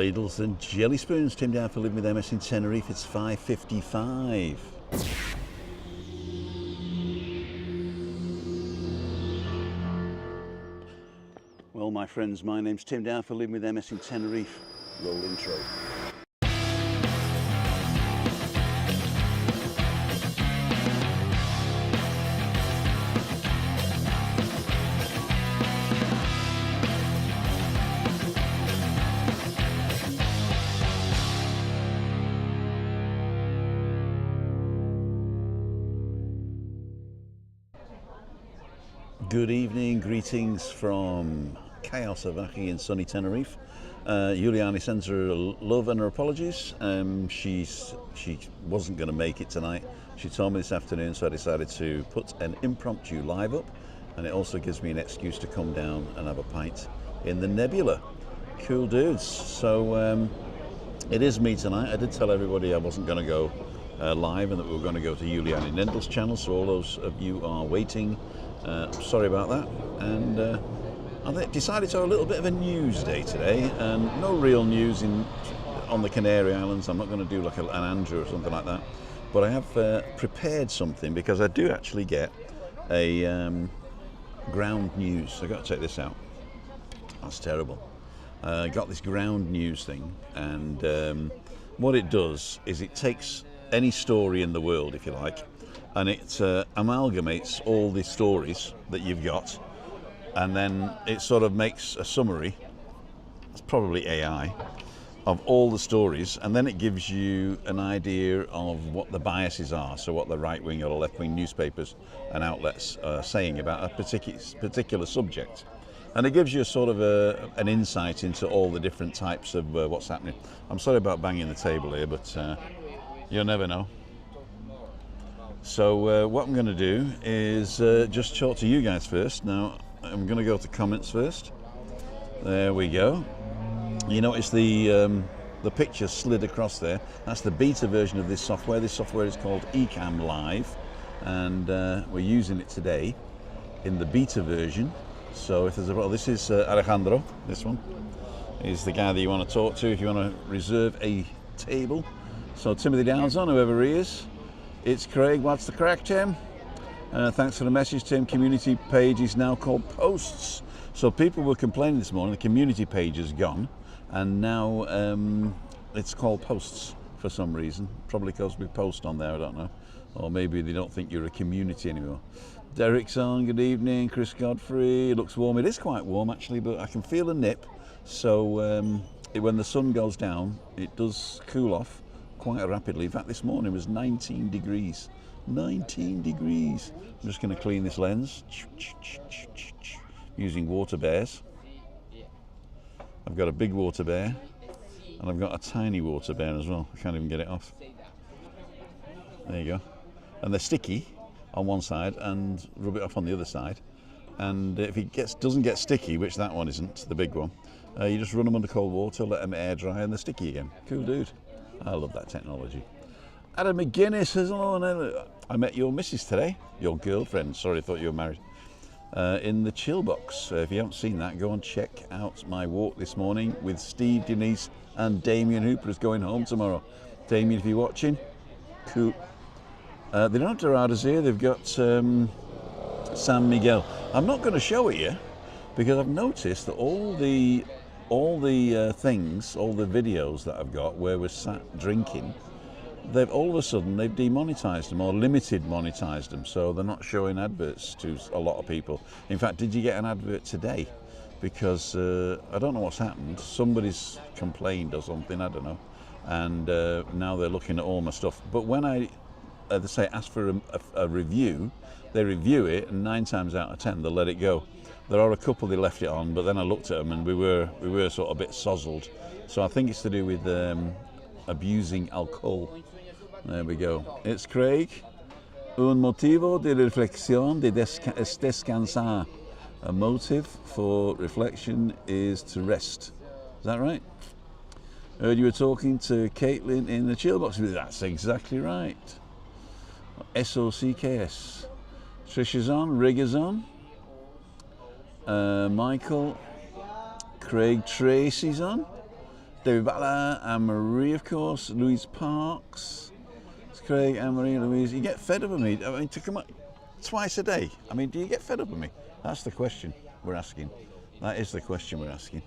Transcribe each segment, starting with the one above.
Ladles and jelly spoons. Tim down for living with MS in Tenerife. It's 5:55. Well, my friends, my name's Tim down for living with MS in Tenerife. Roll intro. Good evening, greetings from Chaos Avaki in sunny Tenerife. Juliane sends her love and her apologies. She wasn't going to make it tonight. She told me this afternoon, so I decided to put an impromptu live up, and it also gives me an excuse to come down and have a pint in the Nebula. Cool dudes. So it is me tonight. I did tell everybody I wasn't going to go live and that we were going to go to Juliane Nendel's channel, so all those of you are waiting. Sorry about that, and I decided to have a little bit of a news day today, and no real news on the Canary Islands. I'm not going to do like an Andrew or something like that, but I have prepared something because I do actually get a ground news. I've got to take this out. That's terrible. I got this ground news thing, and what it does is it takes any story in the world, if you like, and it amalgamates all the stories that you've got, and then it sort of makes a summary, it's probably AI, of all the stories, and then it gives you an idea of what the biases are, so what the right-wing or left-wing newspapers and outlets are saying about a particular subject. And it gives you a sort of an insight into all the different types of what's happening. I'm sorry about banging the table here, but you'll never know. So what I'm going to do is just talk to you guys first. Now I'm going to go to comments first. There we go. You notice the picture slid across there. That's the beta version of this software. This software is called Ecamm Live, and we're using it today in the beta version. So if there's a this is Alejandro. This one is the guy that you want to talk to if you want to reserve a table. So Timothy Downs on, whoever he is. It's Craig. What's the crack, Tim? Thanks for the message, Tim. Community page is now called Posts. So people were complaining this morning the community page is gone, and now it's called Posts for some reason. Probably because we post on there, I don't know. Or maybe they don't think you're a community anymore. Derek's on, good evening. Chris Godfrey, it looks warm. It is quite warm actually, but I can feel a nip. So when the sun goes down, it does cool off quite rapidly. In fact, this morning was 19 degrees. 19 degrees. I'm just going to clean this lens using water bears. I've got a big water bear and I've got a tiny water bear as well. I can't even get it off. There you go. And they're sticky on one side and rub it off on the other side. And if it doesn't get sticky, which that one isn't, the big one, you just run them under cold water, let them air dry, and they're sticky again. Cool dude. I love that technology. Adam McGuinness says, hello, I met your missus today, your girlfriend, sorry, I thought you were married, in the chill box. If you haven't seen that, go and check out my walk this morning with Steve, Denise and Damien Hooper is going home tomorrow. Damien, if you're watching, cool. They don't have Doradas here, they've got San Miguel. I'm not going to show it you because I've noticed that all the things, all the videos that I've got where we're sat drinking, they've all of a sudden they've demonetized them or limited monetized them, so they're not showing adverts to a lot of people. In fact, did you get an advert today? Because I don't know what's happened. Somebody's complained or something, I don't know, and now they're looking at all my stuff. But when I they say ask for a review, they review it, and 9 times out of 10 they'll let it go. There are a couple they left it on, but then I looked at them and we were sort of a bit sozzled. So I think it's to do with abusing alcohol. There we go. It's Craig. Un motivo de reflexión es descansar. A motive for reflection is to rest. Is that right? Heard you were talking to Caitlin in the chill box. That's exactly right. SOCKS. Trisha's on, Rigger's on. Michael, Craig Tracy's on. David Butler, Anne-Marie, of course, Louise Parks, it's Craig, Anne-Marie, Louise. You get fed up of me? I mean, to come up twice a day. I mean, do you get fed up of me? That's the question we're asking. That is the question we're asking.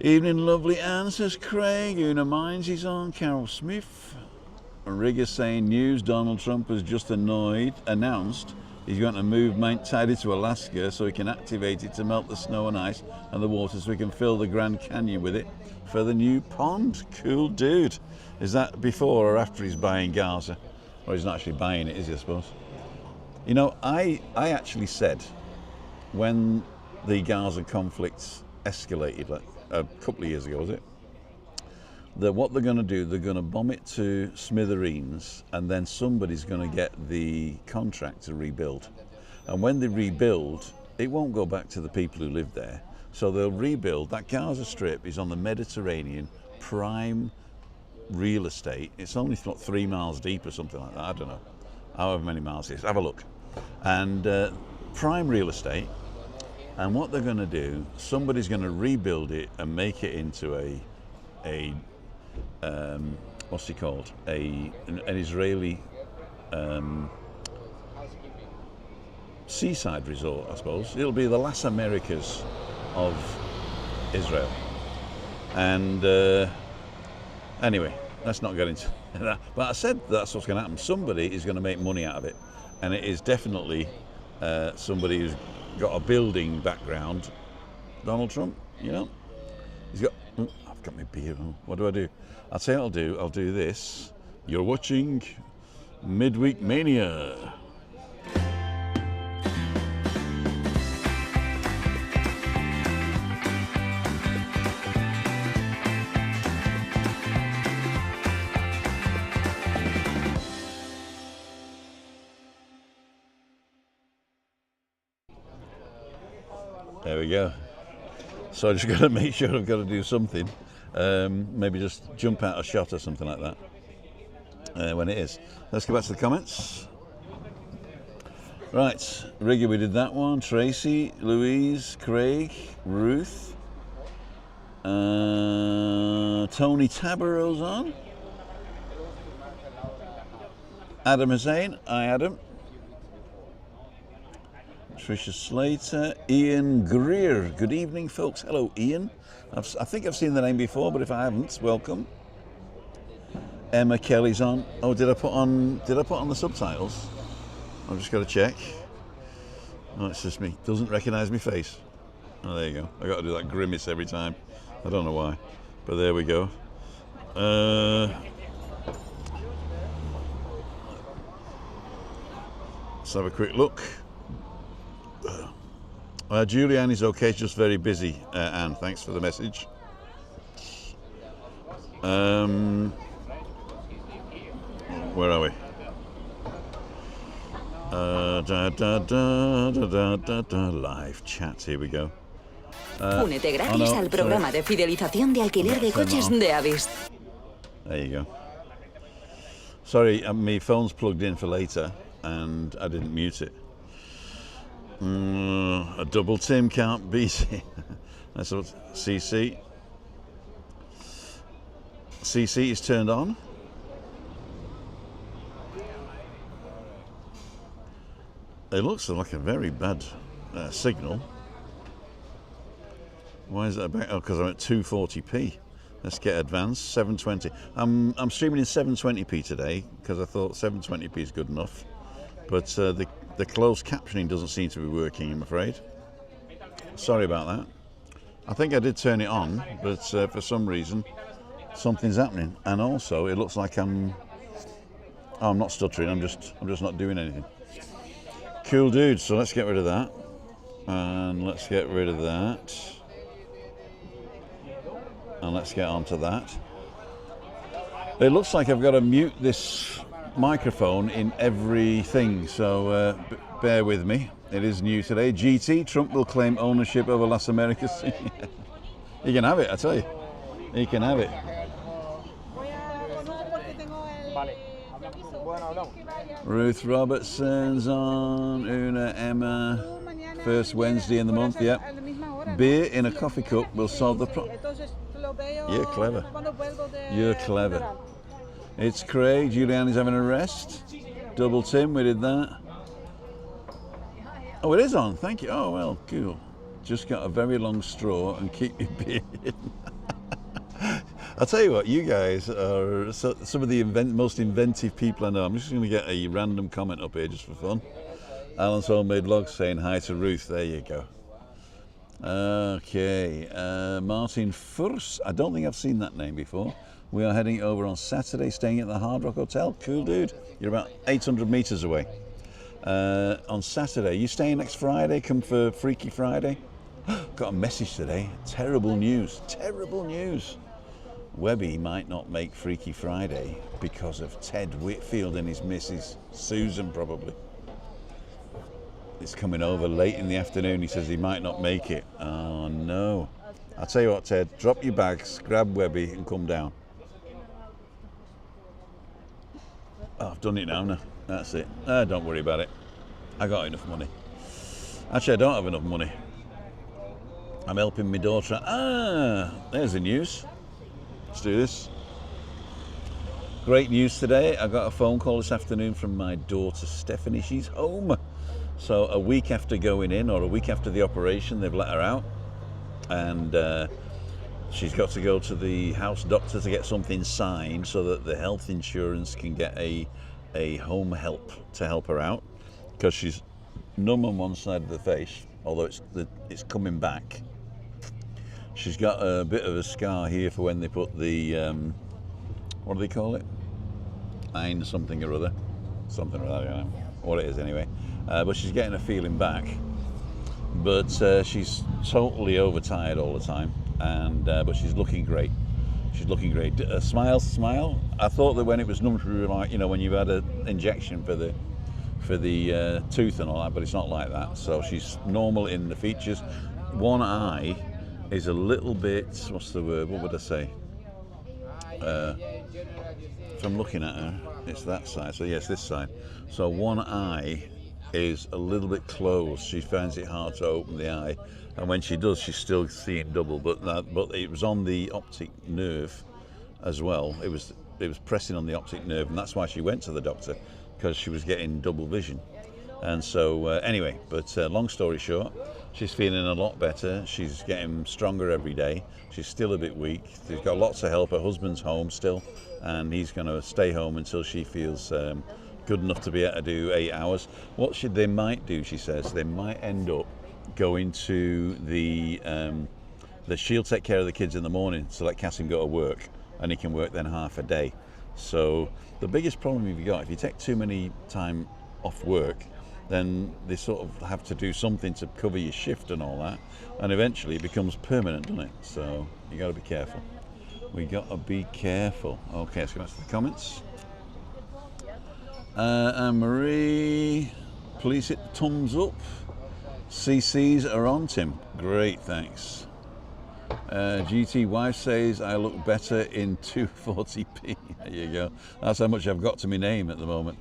Evening, lovely Anne, says Craig. Una Mines is on. Carol Smith. Rigger saying news. Donald Trump has just announced he's going to move Mount Tidy to Alaska so he can activate it to melt the snow and ice and the water so we can fill the Grand Canyon with it for the new pond. Cool dude. Is that before or after he's buying Gaza? Or he's not actually buying it, is he, I suppose? You know, I actually said when the Gaza conflict escalated, like a couple of years ago, was it? That what they're going to do, they're going to bomb it to smithereens and then somebody's going to get the contract to rebuild. And when they rebuild, it won't go back to the people who live there. So they'll rebuild. That Gaza Strip is on the Mediterranean, prime real estate. It's only 3 miles deep or something like that. I don't know however many miles it is. Have a look. And prime real estate. And what they're going to do, somebody's going to rebuild it and make it into a what's he called? An Israeli seaside resort, I suppose. It'll be the Las Americas of Israel. And anyway, let's not get into that. But I said that's what's going to happen. Somebody is going to make money out of it, and it is definitely somebody who's got a building background. Donald Trump, you know, he's got. I've got my beer on. What do? I'll tell you what I'll do. I'll do this. You're watching Midweek Mania. There we go. So I just got to make sure I've got to do something. Maybe just jump out a shot or something like that when it is. Let's go back to the comments. Right, Riggy, we did that one. Tracy, Louise, Craig, Ruth, Tony Tabaro's on. Adam Hussain, hi Adam. Tricia Slater, Ian Greer. Good evening, folks. Hello, Ian. I think I've seen the name before, but if I haven't, welcome. Emma Kelly's on. Oh, did I put on the subtitles? I've just got to check. Oh, it's just me. Doesn't recognise my face. Oh, there you go. I got to do that grimace every time. I don't know why, but there we go. Let's have a quick look. Juliane is okay, she's just very busy, Anne. Thanks for the message. Where are we? Live chat, here we go. Únete gratis al programa de fidelización de alquiler de coches de Avis. There you go. Sorry, my phone's plugged in for later and I didn't mute it. A double Tim can't beat it. That's what CC is turned on. It looks like a very bad signal. Why is that about? Oh, because I'm at 240p. Let's get advanced. 720. I'm streaming in 720p today because I thought 720p is good enough. But the closed captioning doesn't seem to be working, I'm afraid. Sorry about that. I think I did turn it on, but for some reason something's happening. And also, it looks like I'm not stuttering. I'm just not doing anything. Cool dude. So let's get rid of that, and let's get rid of that, and let's get on to that. It looks like I've got to mute this microphone in everything, so bear with me. It is new today. GT, Trump will claim ownership over Las Americas. He can have it, I tell you. He can have it. Ruth Robertson's on. Una, Emma. First Wednesday in the month, yeah. Beer in a coffee cup will solve the problem. You're clever. You're clever. It's Craig. Juliane is having a rest. Double Tim, we did that. Oh, it is on. Thank you. Oh, well, cool. Just got a very long straw and keep your beard in. I'll tell you what, you guys are some of the most inventive people I know. I'm just going to get a random comment up here just for fun. Alan's Homemade Log saying hi to Ruth. There you go. Okay. Martin Furs. I don't think I've seen that name before. We are heading over on Saturday, staying at the Hard Rock Hotel. Cool, dude. You're about 800 metres away. On Saturday. You staying next Friday? Come for Freaky Friday? Got a message today. Terrible news. Terrible news. Webby might not make Freaky Friday because of Ted Whitfield and his missus, Susan, probably. It's coming over late in the afternoon. He says he might not make it. Oh, no. I'll tell you what, Ted. Drop your bags, grab Webby and come down. Oh, I've done it now. That's it. Don't worry about it. I got enough money. Actually, I don't have enough money. I'm helping my daughter. There's the news. Let's do this. Great news today. I got a phone call this afternoon from my daughter Stephanie. She's home. So a week after going in, or a week after the operation, they've let her out. And she's got to go to the house doctor to get something signed so that the health insurance can get a home help to help her out. Because she's numb on one side of the face, although it's coming back. She's got a bit of a scar here for when they put the, what do they call it? Something or other. Something or other, I don't know what it is anyway. But she's getting a feeling back. But she's totally overtired all the time. And but she's looking great. She's looking great. Smile. I thought that when it was numb, like, you know, when you've had an injection for the tooth and all that, but it's not like that. So she's normal in the features. One eye is a little bit, what's the word, what would I say? If I'm looking at her, it's that side, so yes, this side. So one eye is a little bit closed. She finds it hard to open the eye, and when she does, she's still seeing double, but it was on the optic nerve as well. It was pressing on the optic nerve, and that's why she went to the doctor, because she was getting double vision. And so anyway, but long story short, she's feeling a lot better. She's getting stronger every day. She's still a bit weak. She's got lots of help. Her husband's home still, and he's going to stay home until she feels good enough to be able to do 8 hours. What they might do, she says, they might end up going to she'll take care of the kids in the morning, so let Cassim go to work, and he can work then half a day. So the biggest problem you've got, if you take too many time off work, then they sort of have to do something to cover your shift and all that, and eventually it becomes permanent, doesn't it? So you got to be careful. We got to be careful. Okay, let's go back to the comments. Anne-Marie, please hit the thumbs up. CCs are on, Tim. Great, thanks. GT wife says I look better in 240p. There you go. That's how much I've got to my name at the moment.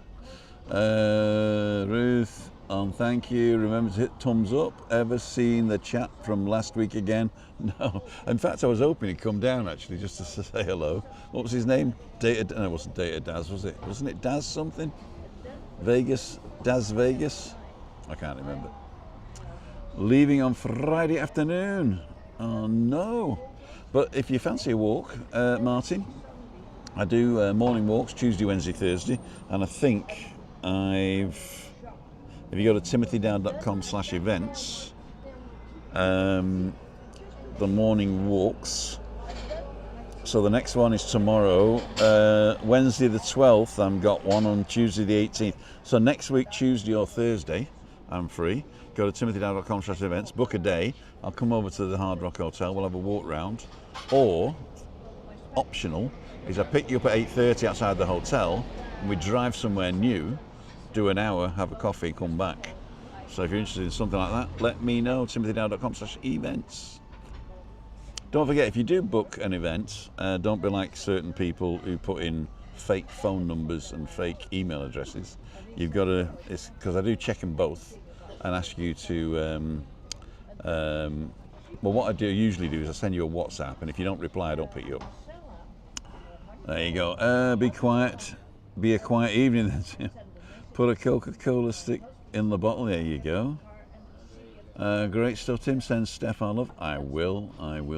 Ruth, thank you. Remember to hit thumbs up. Ever seen the chat from last week again? No. In fact, I was hoping he'd come down actually just to say hello. What was his name? No, it wasn't Data Daz, was it? Wasn't it Daz something? Vegas? Daz Vegas? I can't remember. Leaving on Friday afternoon. Oh no. But if you fancy a walk, Martin, I do morning walks Tuesday, Wednesday, Thursday, and I think if you go to timothydown.com/events, the morning walks. So the next one is tomorrow, Wednesday the 12th. I've got one on Tuesday the 18th. So next week, Tuesday or Thursday, I'm free. Go to timothydown.com/events, book a day. I'll come over to the Hard Rock Hotel. We'll have a walk round. Or, optional, is I pick you up at 8:30 outside the hotel, and we drive somewhere new, do an hour, have a coffee, come back. So if you're interested in something like that, let me know. timothydown.com/events. Don't forget, if you do book an event, don't be like certain people who put in fake phone numbers and fake email addresses. You've got to, because I do check them both, and ask you to Well, what I usually do is I send you a WhatsApp, and if you don't reply, I don't pick you up. There you go. Be quiet. Be a quiet evening then, Tim. Put a Coca-Cola stick in the bottle. There you go. Great stuff, Tim. Send Steph our love. I will,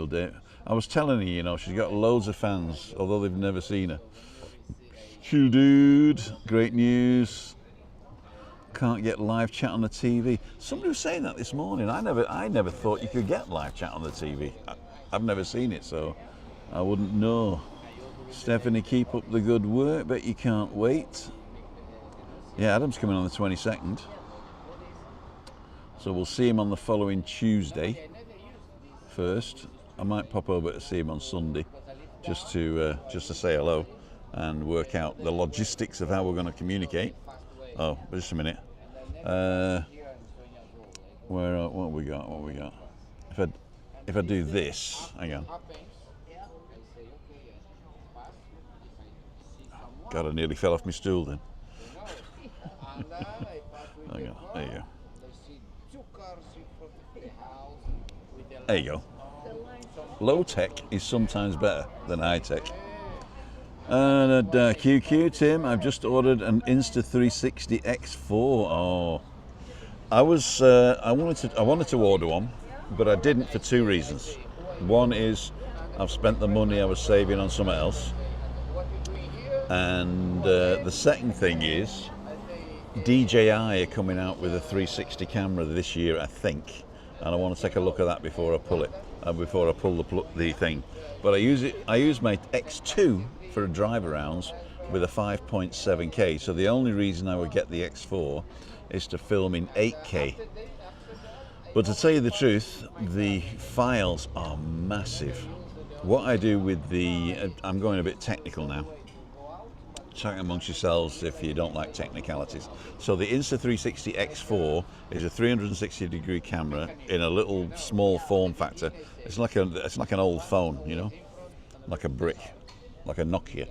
Dave. I was telling her, you know, she's got loads of fans, although they've never seen her. Chill, dude. Great news. Can't get live chat on the TV. Somebody was saying that this morning. I never thought you could get live chat on the TV. I've never seen it, so I wouldn't know. Stephanie, keep up the good work. Bet you can't wait. Yeah, Adam's coming on the 22nd. So we'll see him on the following Tuesday first. I might pop over to see him on Sunday just to say hello and work out the logistics of how we're going to communicate. Oh, just a minute. What have we got? What have we got? If I do this, hang on. God, I nearly fell off my stool then. Hang on, there you go. There you go. Low tech is sometimes better than high tech. And QQ, Tim, I've just ordered an Insta360 X4. Oh, I wanted to order one, but I didn't for two reasons. One is I've spent the money I was saving on something else, and the second thing is DJI are coming out with a 360 camera this year, I think, and I want to take a look at that before I pull it, before I pull the thing. But I use my X2 for drive arounds with a 5.7K. So the only reason I would get the X4 is to film in 8K. But to tell you the truth, the files are massive. What I do with I'm going a bit technical now. Chat amongst yourselves if you don't like technicalities. So the Insta360 X4 is a 360-degree camera in a little small form factor. It's like an old phone, you know, like a brick, like a Nokia.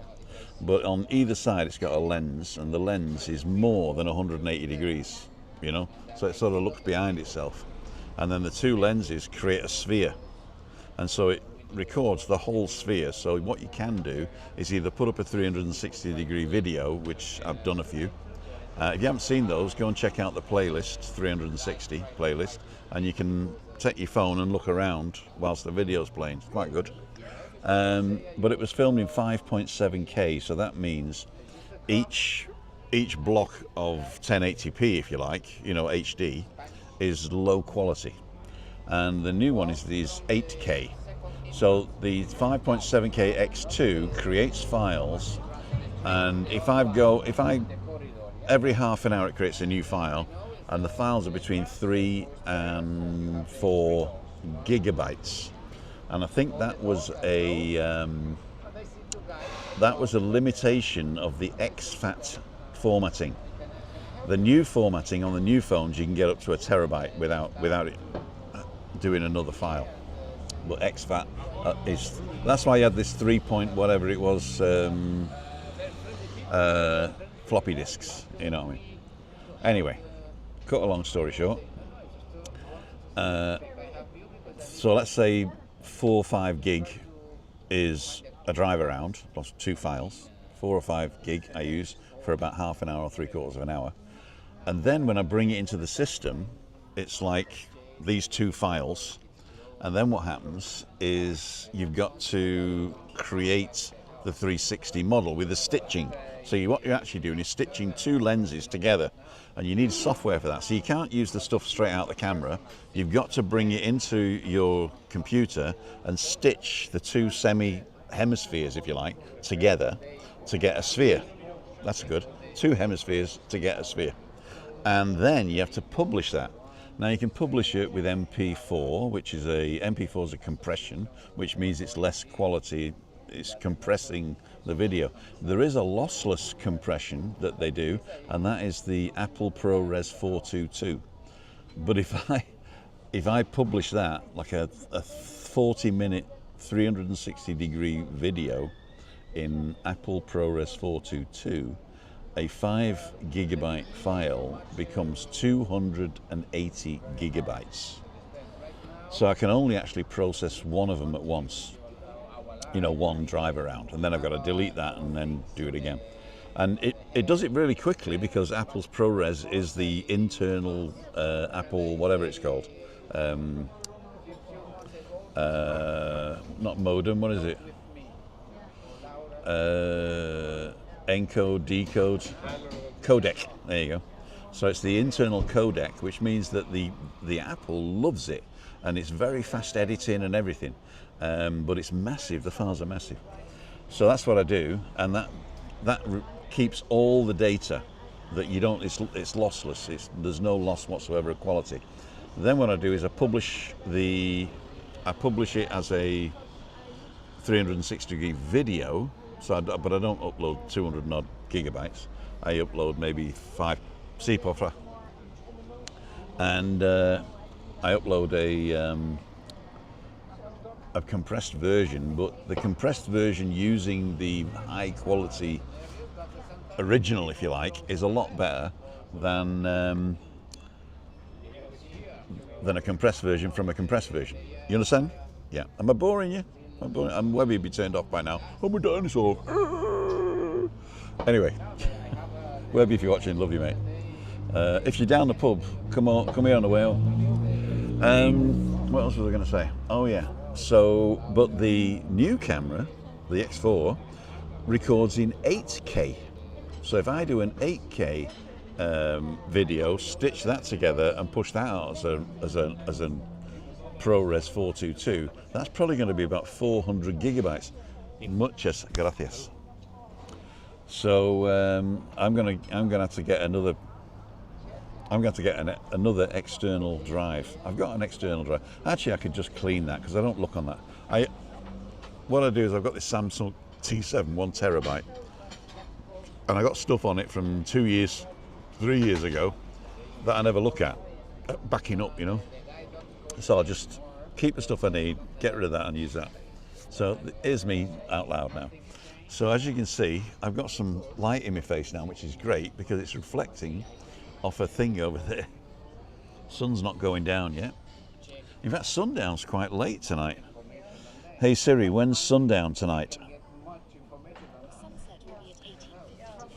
But on either side it's got a lens, and the lens is more than 180 degrees, you know, so it sort of looks behind itself. And then the two lenses create a sphere, and so it records the whole sphere. So what you can do is either put up a 360-degree video, which I've done a few. If you haven't seen those, go and check out the playlist, 360 playlist, and you can take your phone and look around whilst the video's playing. It's quite good. But it was filmed in 5.7K, so that means each block of 1080p, if you like, you know, HD, is low quality. And the new one is 8K. So the 5.7K X2 creates files, and every half an hour it creates a new file, and the files are between 3 and 4 gigabytes. And I think that was a limitation of the exFAT formatting. The new formatting on the new phones, you can get up to a terabyte without it doing another file. But exFAT that's why you had this 3 point whatever it was floppy disks, you know what I mean. Anyway, cut a long story short, so let's say 4 or 5 gig is a drive around plus 2 files. 4 or 5 gig I use for about half an hour or 3/4 of an hour, and then when I bring it into the system, it's like these 2 files. And then what happens is you've got to create the 360 model with the stitching. So what you're actually doing is stitching 2 lenses together, and you need software for that. So you can't use the stuff straight out the camera. You've got to bring it into your computer and stitch the 2 semi-hemispheres, if you like, together to get a sphere. That's good. 2 hemispheres to get a sphere. And then you have to publish that. Now you can publish it with MP4, which is MP4 is a compression, which means it's less quality. It's compressing the video. There is a lossless compression that they do, and that is the Apple ProRes 422. But if I publish that, like a 40-minute 360-degree video in Apple ProRes 422, a 5 gigabyte file becomes 280 gigabytes. So I can only actually process one of them at once, you know, one drive around, and then I've got to delete that and then do it again. And it does it really quickly because Apple's ProRes is the internal Apple, whatever it's called. Not modem, what is it? Encode, decode, codec, there you go. So it's the internal codec, which means that the Apple loves it, and it's very fast editing and everything, but it's massive, the files are massive. So that's what I do, and that keeps all the data that you don't, it's lossless, there's no loss whatsoever of quality. Then what I do is I publish it as a 360 gig video, but I don't upload 200 odd gigabytes. I upload maybe 5 CPOFA, and I upload a compressed version, but the compressed version using the high quality original, if you like, is a lot better than a compressed version from a compressed version. You understand? Yeah. Am I boring you? I'm Webby be turned off by now. I'm a dinosaur. Anyway, Webby, if you're watching, love you, mate. If you're down the pub, come here on the way up. What else was I going to say? Oh yeah. So, but the new camera, the X4, records in 8K. So if I do an 8K video, stitch that together and push that out as a ProRes 422, that's probably going to be about 400 gigabytes. Muchas gracias. So I'm going to have to get another. I'm going to get another external drive. I've got an external drive. Actually, I could just clean that because I don't look on that. What I do is I've got this Samsung T7 1 terabyte, and I got stuff on it from 2 years, 3 years ago that I never look at, backing up, you know. So I'll just keep the stuff I need, get rid of that and use that. So here's me out loud now. So as you can see, I've got some light in my face now, which is great because it's reflecting off a thing over there. Sun's not going down yet. In fact, sundown's quite late tonight. Hey Siri, when's sundown tonight?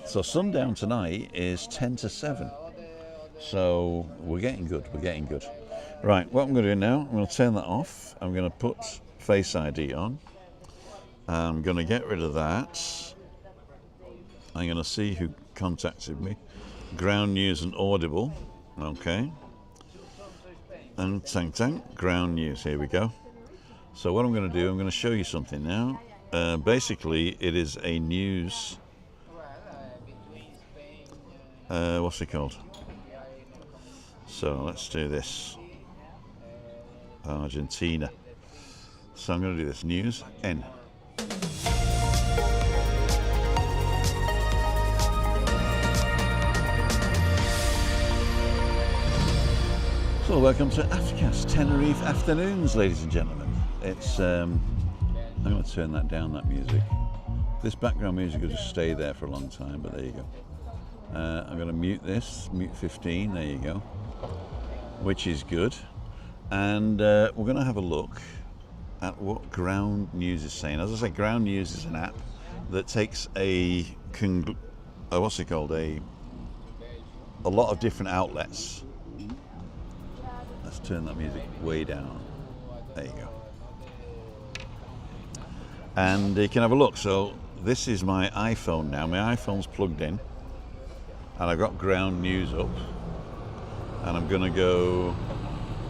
So sundown tonight is 10 to 7. So we're getting good, we're getting good. Right, what I'm going to do now, I'm going to turn that off. I'm going to put Face ID on. I'm going to get rid of that. I'm going to see who contacted me. Ground News and Audible. Okay. And tang tang, Ground News, here we go. So what I'm going to do, I'm going to show you something now. Basically, it is a news... what's it called? So let's do this. Argentina. So I'm going to do this. News N. So welcome to Aftercast Tenerife Afternoons, ladies and gentlemen. It's I'm going to turn that down, that music. This background music will just stay there for a long time, but there you go. I'm going to mute this, mute 15, there you go, which is good. And we're going to have a look at what Ground News is saying. As I say, Ground News is an app that takes a what's it called? A lot of different outlets. Let's turn that music way down. There you go. And you can have a look. So this is my iPhone now. My iPhone's plugged in, and I've got Ground News up, and I'm going to go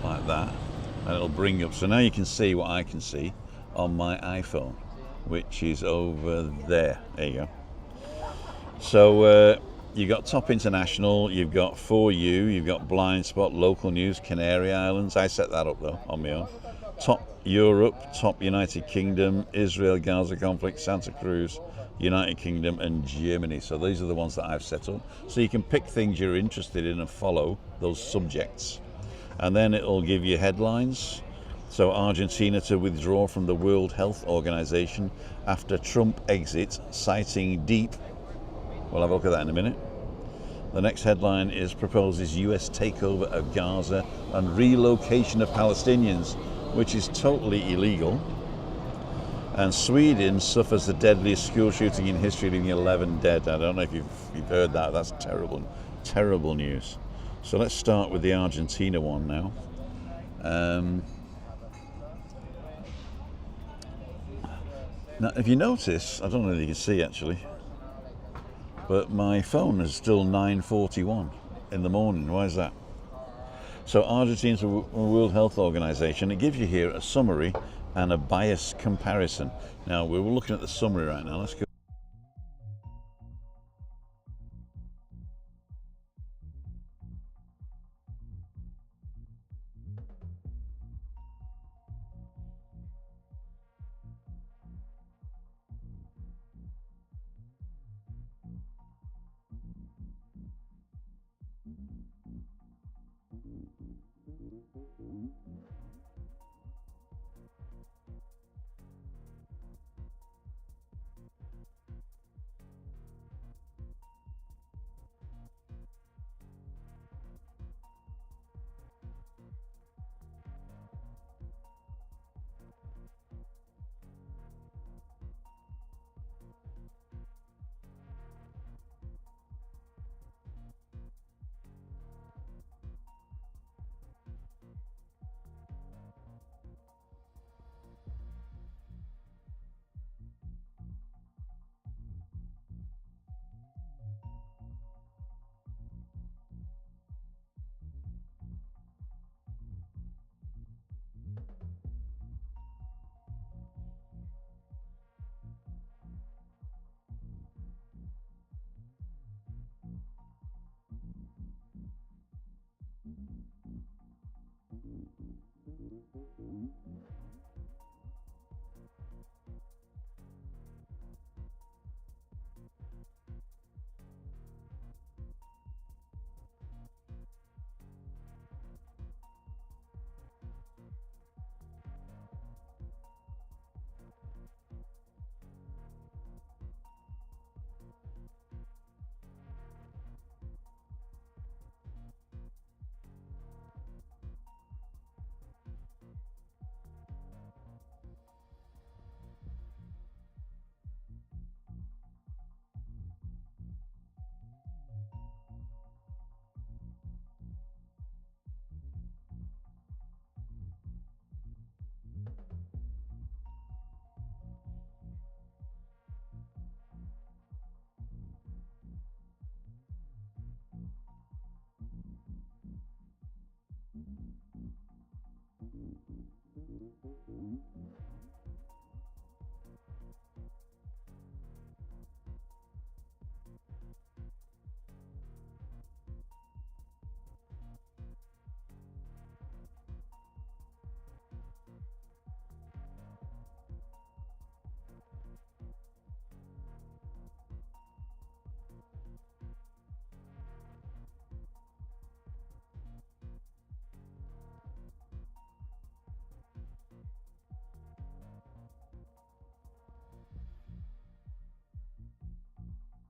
like that, and it'll bring up. So now you can see what I can see on my iPhone, which is over there. There you go. So you've got Top International, you've got For You, you've got Blind Spot, Local News, Canary Islands. I set that up though on my own. Top Europe, Top United Kingdom, Israel, Gaza conflict, Santa Cruz, United Kingdom and Germany. So these are the ones that I've set up. So you can pick things you're interested in and follow those subjects. And then it'll give you headlines. So Argentina to withdraw from the World Health Organization after Trump exit, citing deep. We'll have a look at that in a minute. The next headline is proposes US takeover of Gaza and relocation of Palestinians. which is totally illegal. And Sweden suffers the deadliest school shooting in history, leaving 11 dead. I don't know if you've heard that. That's terrible, terrible news. So let's start with the Argentina one now. Now, if you notice, I don't know if you can see actually, but my phone is still 9:41 in the morning. Why is that? So Argentina's World Health Organization, it gives you here a summary and a bias comparison. Now, we're looking at the summary right now. Let's go.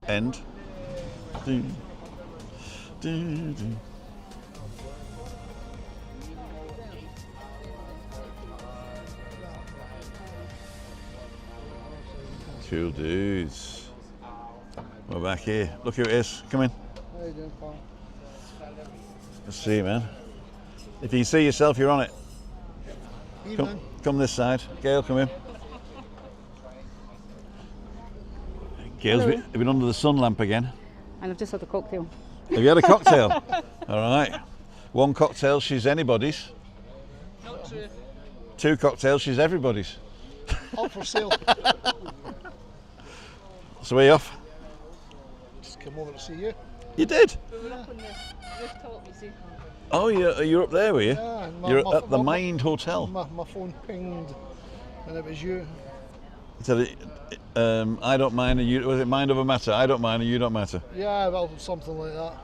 End. Cool dudes. We're back here. Look who it is. Come in. How you doing, Paul? Let's see, man. If you can see yourself, you're on it. Come this side. Gail, come in. Gail's been under the sun lamp again. And I've just had a cocktail. Have you had a cocktail? All right. One cocktail, she's anybody's. Not true. Two cocktails, she's everybody's. Up for sale. So where are you off? Just come over to see you. You did? We were up on the rooftop, you see. Oh, you're up there, were you? Yeah, and You're at the Mind Hotel. My phone pinged and it was you. So, I don't mind and you, was it mind over matter? I don't mind and you don't matter. Yeah, well, something like that.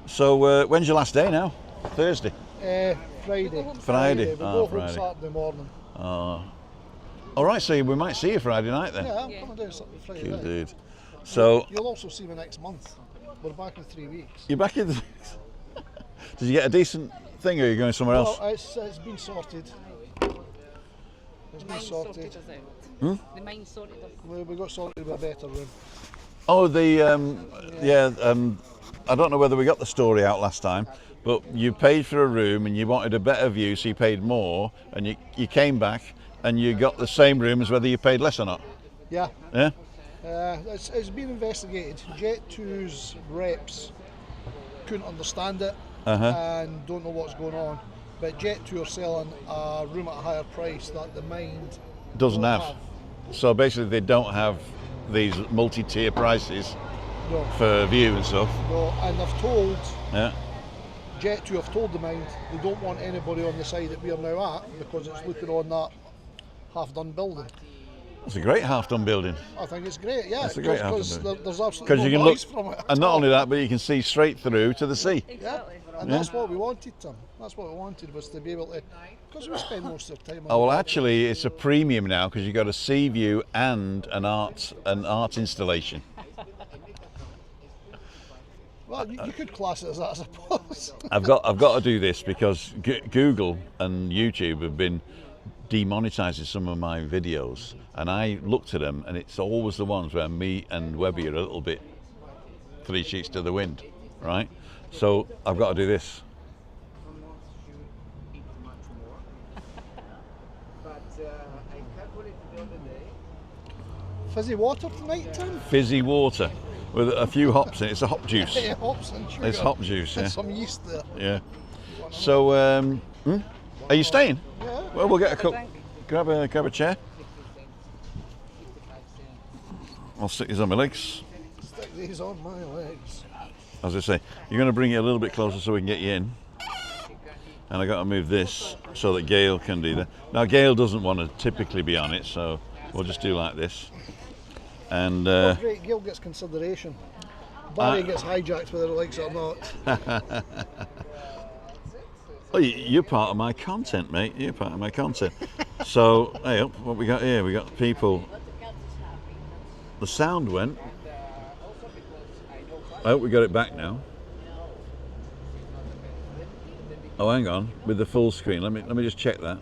So when's your last day now? Thursday? Friday. Friday. We go home Friday. Saturday morning. All right, so we might see you Friday night then. Yeah, I'm coming down Saturday, Friday Cool night. dude. So You'll also see me next month. We're back in 3 weeks. you're back in. Did you get a decent thing, or are you going somewhere else? Well, it's been sorted. It's been Mine sorted sorted. us Hmm? out. The mine sorted us. We got sorted with a better room. Oh, I don't know whether we got the story out last time, but you paid for a room and you wanted a better view, so you paid more, and you came back and you got the same room as whether you paid less or not. Yeah. Yeah? It's been investigated. Jet2's reps couldn't understand it and don't know what's going on. But Jet2 are selling a room at a higher price that the Mind Doesn't don't have. So basically they don't have these multi-tier prices No, for view and stuff. no, and they've told Yeah. Jet2 have told the Mind they don't want anybody on the side that we are now at because it's looking on that half-done building. It's a great half-done building. I think it's great, yeah. It's a great because half-done there's Because absolutely you no can look, noise from it. and not only that, but you can see straight through to the sea. Yeah, and that's what we wanted, Tim. That's what we wanted, was to be able to, because we spend most of the time on Oh well, the- actually, it's a premium now because you've got a sea view and an art installation. Well, you could class it as that, I suppose. I've got to do this because Google and YouTube have been demonetizing some of my videos, and I looked at them, and it's always the ones where me and Webby are a little bit 3 sheets to the wind, right? So I've got to do this. Fizzy water tonight, Tim? Fizzy water with a few hops in it. It's a hop juice. Yeah, hops and sugar. It's hop juice, yeah. And some yeast there. Yeah. So, are you staying? Yeah. Well, we'll get a cup. Grab a chair. I'll stick these on my legs. Stick these on my legs. As I say, you're going to bring it a little bit closer so we can get you in. And I got to move this so that Gail can do that. Now, Gail doesn't want to typically be on it, so we'll just do like this. And Great, Gail gets consideration. Barry gets hijacked whether he likes it or not. oh, you're part of my content, mate. You're part of my content. So, hey, what we got here? We got people. The sound went. I hope we got it back now. Oh, hang on, with the full screen. Let me just check that.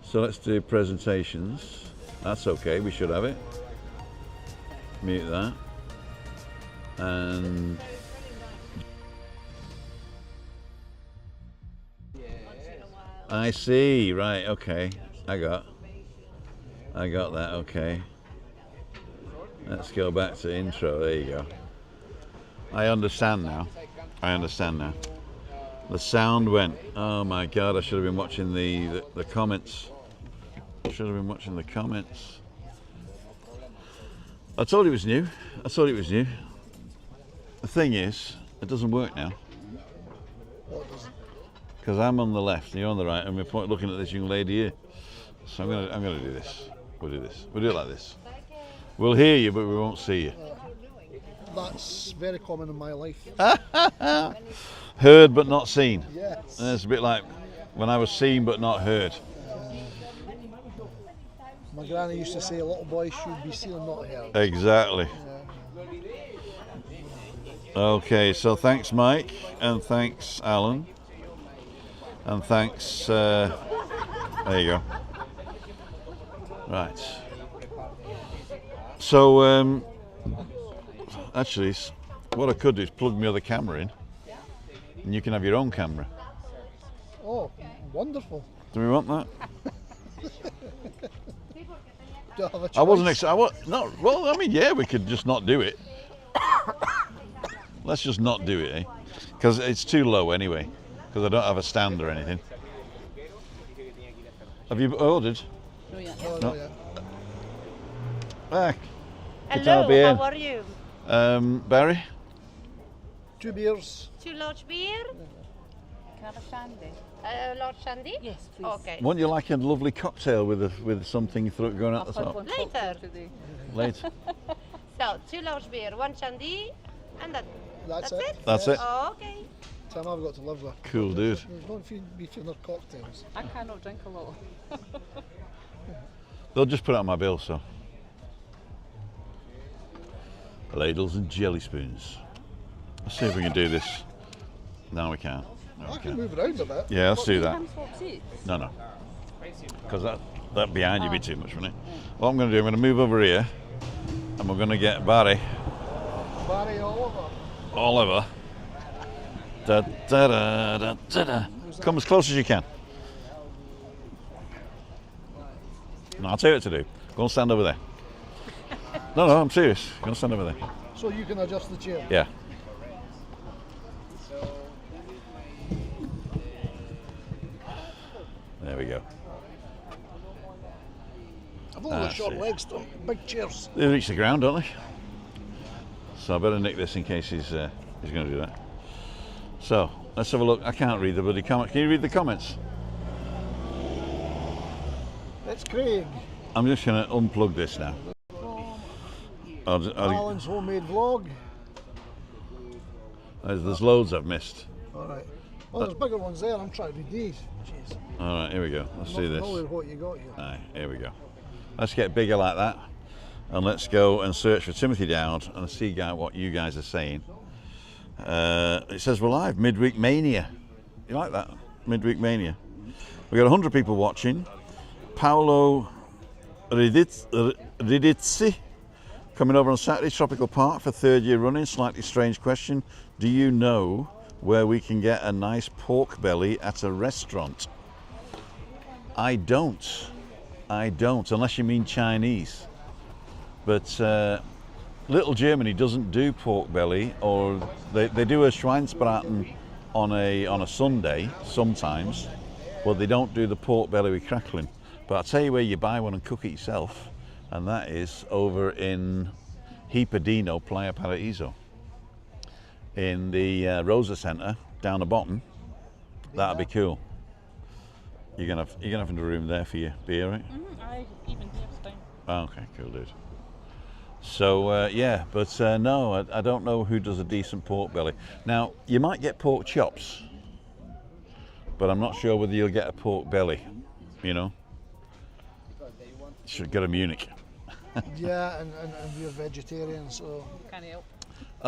So let's do presentations. That's okay. We should have it. Mute that. And I see. Right. Okay. I got that. Okay. Let's go back to intro. There you go. I understand now. The sound went. Oh my God! I should have been watching the comments. Should have been watching the comments. I told you it was new. The thing is, it doesn't work now. Because I'm on the left and you're on the right, and we're looking at this young lady here. So I'm gonna do this. We'll do this. We'll do it like this. We'll hear you, but we won't see you. That's very common in my life. Heard but not seen. Yes. And it's a bit like when I was seen but not heard. My granny used to say a little boy should be seen and not heard. Exactly. Okay, so thanks Mike, and thanks Alan, and thanks, there you go. Right. So, actually, what I could do is plug my other camera in, and you can have your own camera. Oh, wonderful. Do we want that? Do I have a choice? I wasn't not, well, I mean, yeah, we could just not do it. Let's just not do it, eh? Because it's too low anyway, because I don't have a stand or anything. Have you ordered? No, yeah. Oh, No. no, yeah. Ah, Hello, how are you? Barry? 2 beers. 2 large beer, Can I have a shandy? large shandy? Yes, please. Okay. Wouldn't you like a lovely cocktail with something going out the I've had top? one Later. cocktail today. Later. So 2 large beer, 1 shandy, and That's that's it. it. That's it. Oh, okay. Time I've got to live with. Cool, dude. Don't be feeling their cocktails. I cannot drink a lot. They'll just put it on my bill, so. Ladles and jelly spoons. Let's see if we can do this. No, we can't. No, I we can can't. move around a bit. Yeah, let's do that. Can swap seats? No. Because that behind you be too much, wouldn't it? What I'm going to do, I'm going to move over here, and we're going to get Barry. Barry Oliver. Oliver. Da, da, da, da, da, da. Come as close as you can. No, I'll tell you what to do. Go and stand over there. No, I'm serious. Go and stand over there. So you can adjust the chair? Yeah. There we go. I've only got short legs, big chairs. They reach the ground, don't they? So I better nick this in case he's going to do that. So let's have a look. I can't read the bloody comments. Can you read the comments? It's Craig. I'm just going to unplug this now. Alan's homemade vlog. There's loads I've missed. All right. Well, there's bigger ones there. I'm trying to read these. Jeez. All right, here we go. Let's do this. What you got here. Aye, here we go. Let's get bigger like that, and let's go and search for Timothy Dowd and see what you guys are saying. It says we're live, Midweek Mania. You like that? Midweek Mania. We got 100 people watching. Paolo Ridizzi coming over on Saturday, Tropical Park for 3rd year running. Slightly strange question. Do you know where we can get a nice pork belly at a restaurant? I don't, unless you mean Chinese. But Little Germany doesn't do pork belly, or they do a Schweinsbraten on a Sunday sometimes, but they don't do the pork belly with crackling. But I'll tell you where you buy one and cook it yourself, and that is over in Hipadino, Playa Paraíso, in the Rosa Centre down the bottom. That'd be cool. You're gonna have a room there for your beer, right? I even here today. Oh, okay, cool, dude. So yeah, but no, I don't know who does a decent pork belly. Now you might get pork chops, but I'm not sure whether you'll get a pork belly. You know, should go to Munich. Yeah, and we're vegetarian, so Can't help.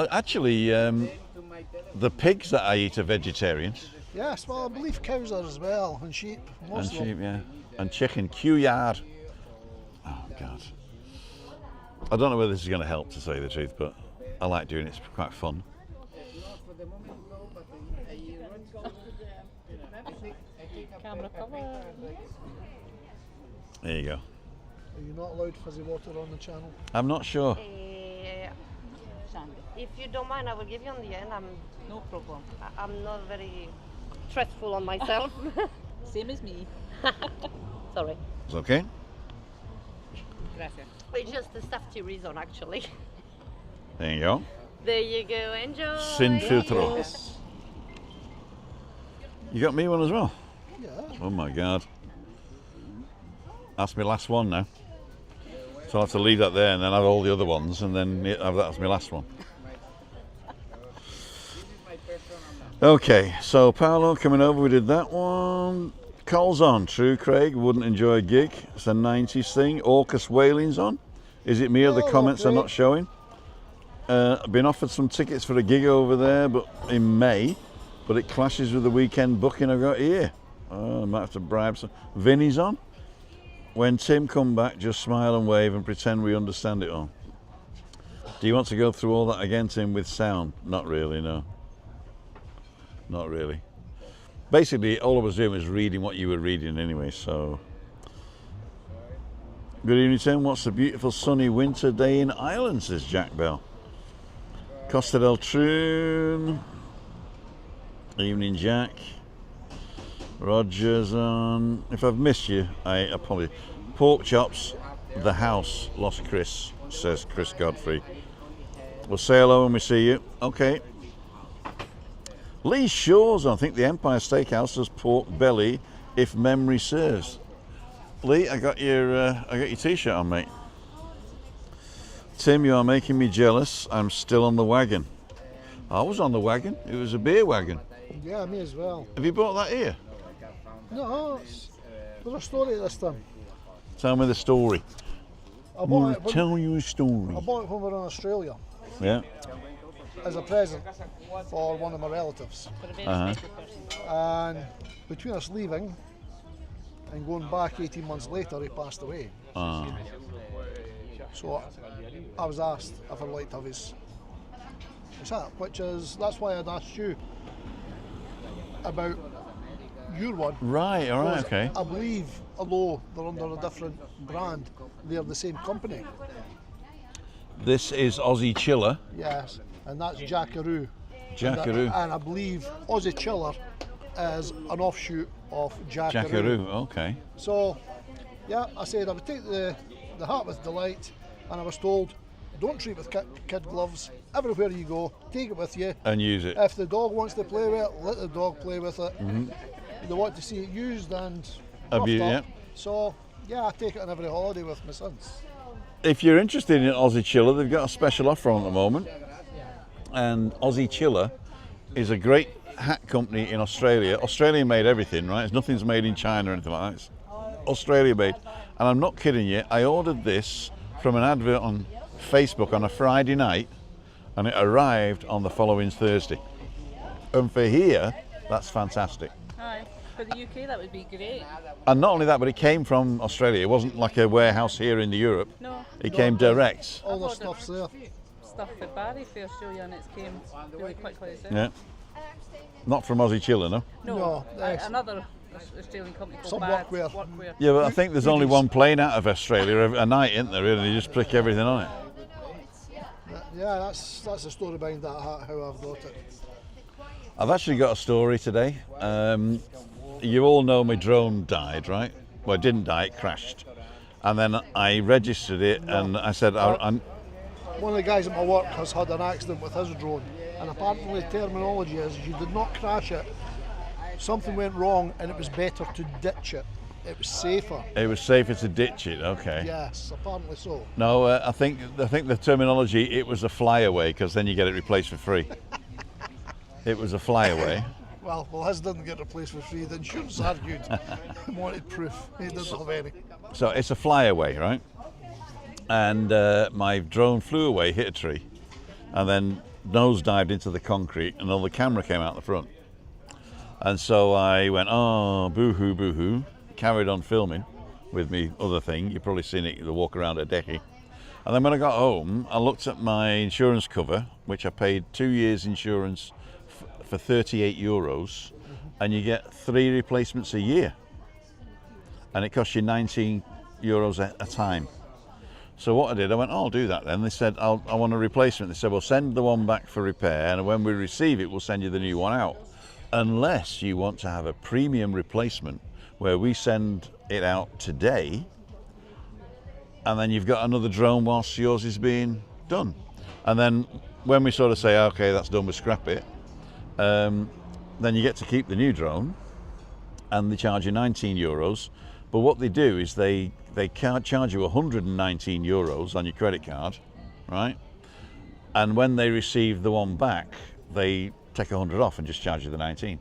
Actually, the pigs that I eat are vegetarians. yes. Well, I believe cows are as well, and sheep. Most And of them. sheep, yeah. And chicken, Q-yard. Oh, God. I don't know whether this is going to help, to say the truth, but I like doing it. It's quite fun. Camera cover. There you go. Are you not allowed fizzy water on the channel? I'm not sure. Shandy. If you don't mind, I will give you on the end. No problem. I'm not very trustful on myself. Same as me. Sorry. It's okay? Gracias. It's just a safety reason, actually. There you go. There you go. Enjoy. Sin filtro. You got me one as well? Yeah. Oh, my God. That's my last one now. So I'll have to leave that there and then have all the other ones, and then have that as my last one. Okay, so Paolo coming over, we did that one. Cole's on, true Craig, wouldn't enjoy a gig. It's a 90s thing. Orcus Whaling's on. Is it me or the comments are not showing? I've been offered some tickets for a gig over there but in May, but it clashes with the weekend booking I've got here. Oh, I might have to bribe some. Vinny's on. When Tim come back, just smile and wave and pretend we understand it all. Do you want to go through all that again, Tim, with sound? Not really, no. Not really. Basically, all I was doing was reading what you were reading anyway, so. Good evening, Tim. What's a beautiful sunny winter day in Ireland, says Jack Bell. Costa del Troon. Evening, Jack. Roger's on. If I've missed you, I apologize. Pork chops, the house, lost Chris, says Chris Godfrey. We'll say hello when we see you. Okay. Lee Shaw's on. I think the Empire Steakhouse does pork belly, if memory serves. Lee, I got your T-shirt on, mate. Tim, you are making me jealous. I'm still on the wagon. I was on the wagon. It was a beer wagon. Yeah, me as well. Have you bought that here? No, there's a story this time. Tell me the story. I bought it when, Tell you a story. I bought it when we were in Australia Yeah. as a present for one of my relatives. For a very special person. And between us leaving, and going back 18 months later, he passed away. So I was asked if I'd like to have his hat, that's why I'd asked you about your one. Right, all right, okay. I believe, although they're under a different brand, they're the same company. This is Aussie Chiller. Yes, and that's Jackaroo. Jackaroo. And I believe Aussie Chiller is an offshoot of Jackaroo. Jackaroo, okay. So, yeah, I said I would take the hat with delight, and I was told, don't treat with kid gloves. Everywhere you go, take it with you. And use it. If the dog wants to play with it, let the dog play with it. They want to see it used and Abused, roughed up. yeah. So, yeah, I take it on every holiday with my sons. If you're interested in Aussie Chiller, they've got a special offer on at the moment. And Aussie Chiller is a great hat company in Australia. Australia made everything, right? Nothing's made in China or anything like that. It's Australia made. And I'm not kidding you, I ordered this from an advert on Facebook on a Friday night, and it arrived on the following Thursday. And for here, that's fantastic. Aye. For the UK, that would be great. And not only that, but it came from Australia. It wasn't like a warehouse here in Europe. No. It came direct. All the stuff's there. Stuff for Barry for Australia, and it came really quickly. Is it? Yeah. Not from Aussie Chiller, no? No, yes. Another Australian company called Some Bad workwear. Yeah, but I think there's only one plane out of Australia a night, isn't there? Really, you just prick everything on it. Yeah, that's the story behind that hat, how I've got it. I've actually got a story today. You all know my drone died, right? Well, it didn't die, it crashed. And then I registered it, and I said, I'm One of the guys at my work has had an accident with his drone, and apparently the terminology is you did not crash it, something went wrong, and it was better to ditch it. It was safer. It was safer to ditch it, okay. Yes, apparently so. No, I think the terminology, it was a flyaway, because then you get it replaced for free. It was a flyaway. Well, his didn't get replaced for free. The insurance argued he wanted proof. He didn't have any. So it's a flyaway, right? And my drone flew away, hit a tree, and then nosedived into the concrete, and all the camera came out the front. And so I went, oh, boo-hoo, boo-hoo. Carried on filming with me other thing. You've probably seen it, the walk around at Decky. And then when I got home, I looked at my insurance cover, which I paid 2 years insurance for 38 euros, and you get 3 replacements a year. And it costs you 19 euros a time. So what I did, I went, oh, I'll do that then. They said, I want a replacement. They said, well, send the one back for repair, and when we receive it, we'll send you the new one out. Unless you want to have a premium replacement, where we send it out today, and then you've got another drone whilst yours is being done. And then when we sort of say, okay, that's done, we scrap it, then you get to keep the new drone, and they charge you 19 euros. But what they do is they can't charge you 119 euros on your credit card, right? And when they receive the one back, they take 100 off and just charge you the 19.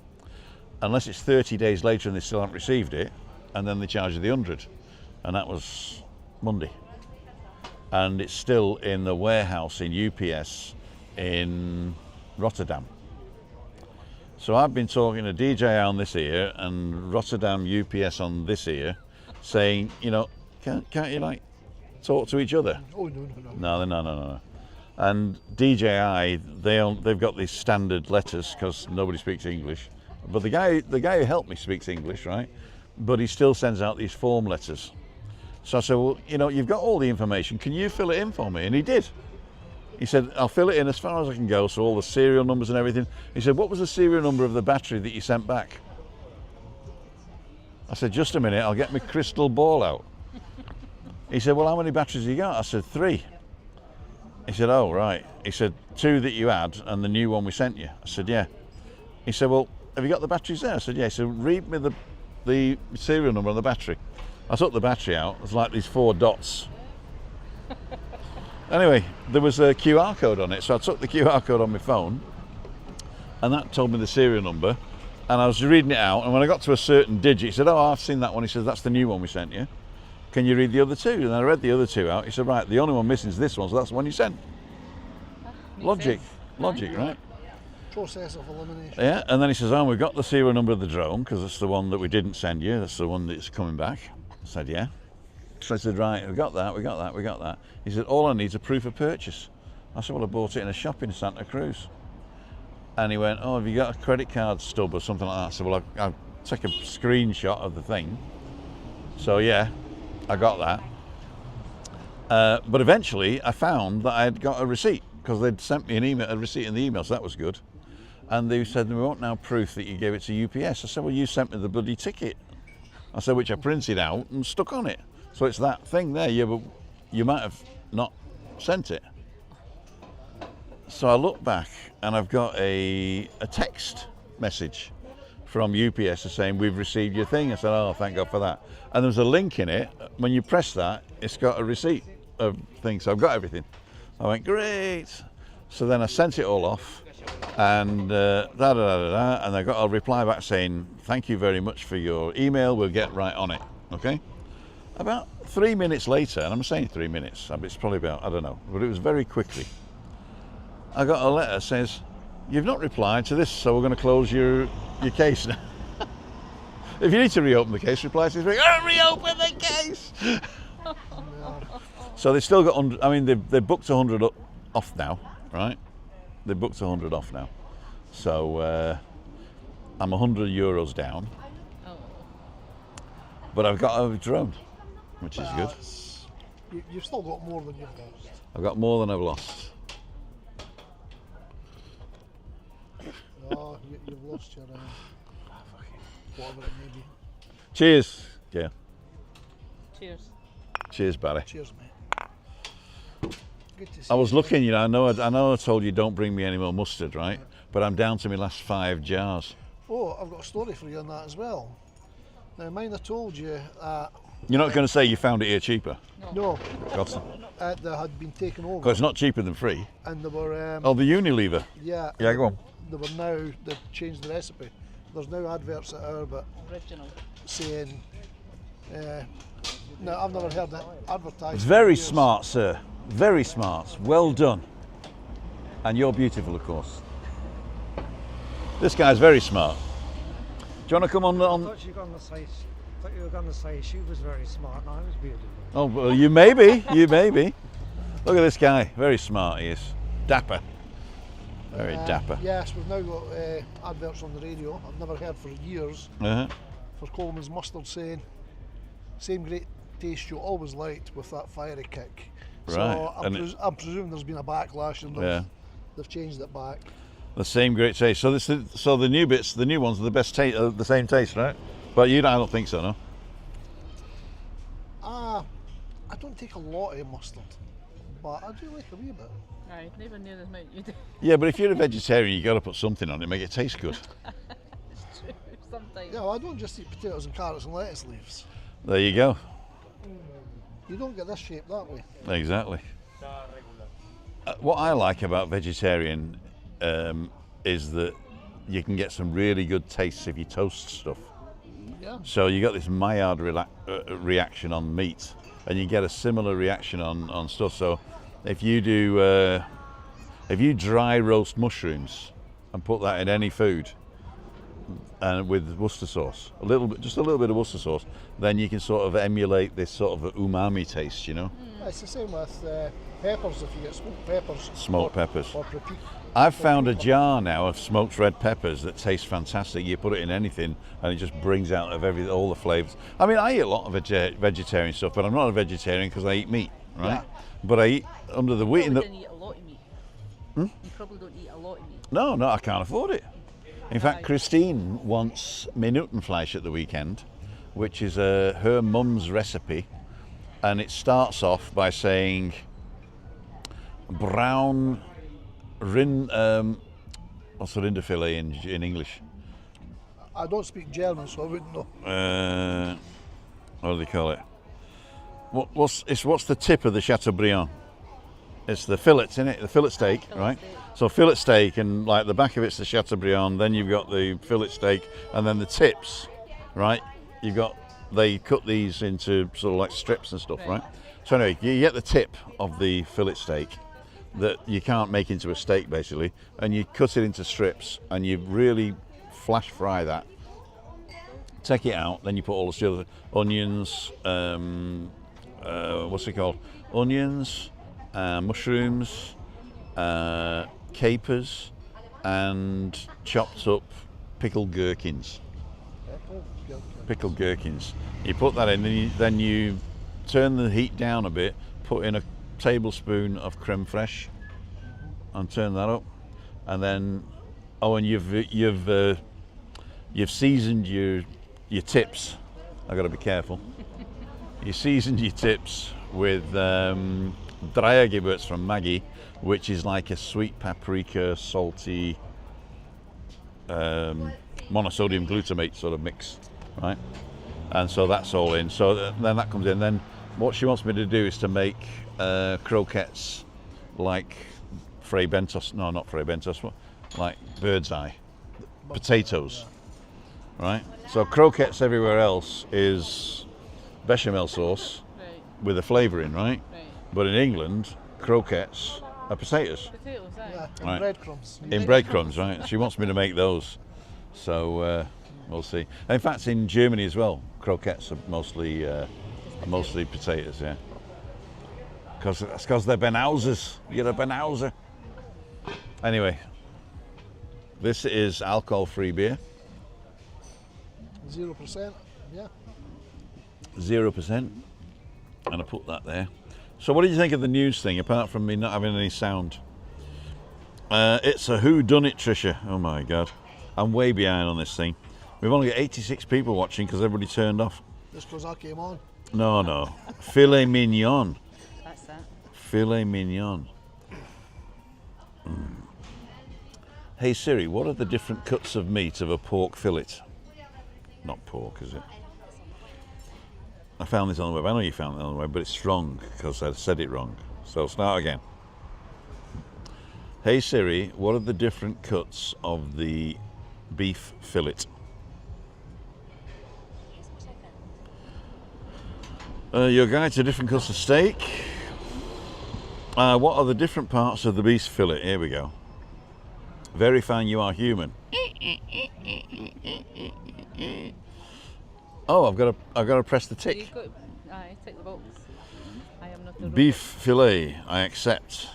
Unless it's 30 days later and they still haven't received it, and then they charge you the 100. And that was Monday. And it's still in the warehouse in UPS in Rotterdam. So I've been talking to DJI on this ear and Rotterdam UPS on this ear, saying, you know, can't you like talk to each other? Oh, no. No. And DJI, they've got these standard letters because nobody speaks English. But the guy who helped me speaks English, right? But he still sends out these form letters. So I said, well, you know, you've got all the information. Can you fill it in for me? And he did. He said, I'll fill it in as far as I can go, so all the serial numbers and everything. He said, what was the serial number of the battery that you sent back? I said, just a minute, I'll get my crystal ball out. He said, well, how many batteries have you got? I said, 3. He said, oh, right. He said, 2 that you had and the new one we sent you. I said, yeah. He said, well, have you got the batteries there? I said, yeah. He said, read me the serial number on the battery. I took the battery out. It was like these 4 dots. Anyway, there was a QR code on it, so I took the QR code on my phone, and that told me the serial number, and I was reading it out, and when I got to a certain digit, he said, oh, I've seen that one. He said, that's the new one we sent you. Can you read the other 2? And I read the other 2 out. He said, right, the only one missing is this one, so that's the one you sent. Logic, right? Process of elimination. Yeah, and then he says, oh, we've got the serial number of the drone, because that's the one that we didn't send you, that's the one that's coming back. I said, yeah. So I said, right, we got that. He said, all I need is a proof of purchase. I said, well, I bought it in a shop in Santa Cruz. And he went, oh, have you got a credit card stub or something like that? I said, well, I'll take a screenshot of the thing. So yeah, I got that. But eventually I found that I had got a receipt, because they'd sent me a receipt in the email, so that was good. And they said, we want now proof that you gave it to UPS. I said, well, you sent me the bloody ticket. I said, which I printed out and stuck on it. So it's that thing there, yeah, but you might have not sent it. So I look back and I've got a text message from UPS saying, we've received your thing. I said, oh, thank God for that. And there's a link in it. When you press that, it's got a receipt of things. So I've got everything. I went, great. So then I sent it all off. And and I got a reply back saying, thank you very much for your email, we'll get right on it. Okay, about 3 minutes later, and I'm saying 3 minutes, it's probably about, I don't know, but it was very quickly, I got a letter that says, you've not replied to this, so we're going to close your case now. If you need to reopen the case, reply to this, reopen the case. So they've still got, I mean, they've booked 100 off now, right? They booked 100 off now, so I'm €100 down. Oh. But I've got a drone, which is good. You've still got more than you've lost. I've got more than I've lost. Oh, you've lost your whatever it may be. Cheers. Yeah. Cheers. Cheers, Barry. Cheers, mate. Good to see I was you. looking, you know. I know I told you don't bring me any more mustard, right? But I'm down to my last 5 jars. Oh, I've got a story for you on that as well. Now, mine I told you You're not going to say you found it here cheaper? no, Gotcha. they had been taken over, Because it's not cheaper than free. and they were Oh, the Unilever. yeah, Yeah, go on. they've changed the recipe. There's now adverts that are but Original. saying no, I've never heard that advertised. Very for years. smart, sir. Very smart. Well done. And you're beautiful, of course. This guy's very smart. Do you want to come on? I thought you were going to say she was very smart and I was beautiful. Oh, well, you may be. You may be. Look at this guy. Very smart he is. Dapper. Very dapper. Yes, we've now got adverts on the radio. I've never heard for years Uh-huh. for Coleman's mustard saying, same great taste you always liked with that fiery kick. Right, So and I'm presuming there's been a backlash and they've changed it back. The same great taste. So so the new bits, the new ones are the best taste, the same taste, right? But I don't think so, no. I don't take a lot of mustard, but I do like a wee bit. Aye, never near as much you do. Yeah, but if you're a vegetarian, you got to put something on it, make it taste good. It's true, sometimes. Yeah, well, I don't just eat potatoes and carrots and lettuce leaves. There you go. You don't get this shape that way. Exactly. What I like about vegetarian is that you can get some really good tastes if you toast stuff. Yeah. So you got this Maillard reaction on meat, and you get a similar reaction on stuff. So if you do, if you dry roast mushrooms and put that in any food, and with Worcester sauce, just a little bit of Worcester sauce, then you can sort of emulate this sort of umami taste, you know. It's the same with peppers. If you get smoked peppers. Smoked peppers. Or paprika. I've found a jar now of smoked red peppers that taste fantastic. You put it in anything and it just brings out of all the flavours. I mean, I eat a lot of vegetarian stuff, but I'm not a vegetarian because I eat meat, right? Yeah. But I eat under the wheat. You probably don't eat a lot of meat. You probably don't eat a lot of meat. No, I can't afford it. In fact, Christine wants Minutenfleisch at the weekend, which is her mum's recipe, and it starts off by saying brown what's rinderfilet in English? I don't speak German, so I wouldn't know. What do they call it? What's the tip of the Chateaubriand? It's the fillets, isn't it? The fillet steak, right? So fillet steak, and like the back of it's the Chateaubriand, then you've got the fillet steak, and then the tips, right? They cut these into sort of like strips and stuff, right? So anyway, you get the tip of the fillet steak, that you can't make into a steak basically, and you cut it into strips and you really flash fry that. Take it out, then you put all the other onions, what's it called? Onions, mushrooms, capers, and chopped up pickled gherkins. Pickled gherkins. You put that in, then you turn the heat down a bit, put in a tablespoon of creme fraiche, and turn that up, and then and you've seasoned your tips. I've got to be careful. You seasoned your tips with Dreiergewürz from Maggi, which is like a sweet paprika, salty, monosodium glutamate sort of mix, right? And so that's all in. So then that comes in. Then what she wants me to do is to make croquettes like Fray Bentos. No, not Fray Bentos. Like bird's eye potatoes, right? So croquettes everywhere else is bechamel sauce with a flavouring, right? But in England, croquettes are potatoes. Potatoes, Yeah, and Right. breadcrumbs. In breadcrumbs, right? She wants me to make those, so we'll see. In fact, in Germany as well, croquettes are mostly potatoes, yeah. Because they're Benhausers. You're a Benhauser. Anyway, this is alcohol-free beer. 0%. Yeah. 0%, and I put that there. So what did you think of the news thing, apart from me not having any sound? It's a whodunit, Trisha. Oh my God. I'm way behind on this thing. We've only got 86 people watching because everybody turned off. Just because I came on. No. Filet mignon. That's that. Filet mignon. Hey Siri, what are the different cuts of meat of a pork fillet? Not pork, is it? I found this on the web. I know you found it on the web, but it's wrong because I said it wrong. So start again. Hey Siri, what are the different cuts of the beef fillet? Your guide to different cuts of steak. What are the different parts of the beef fillet? Here we go. Verifying you are human. Oh, I've got to press the tick. Aye, tick the box. I am not a Beef fillet, I accept.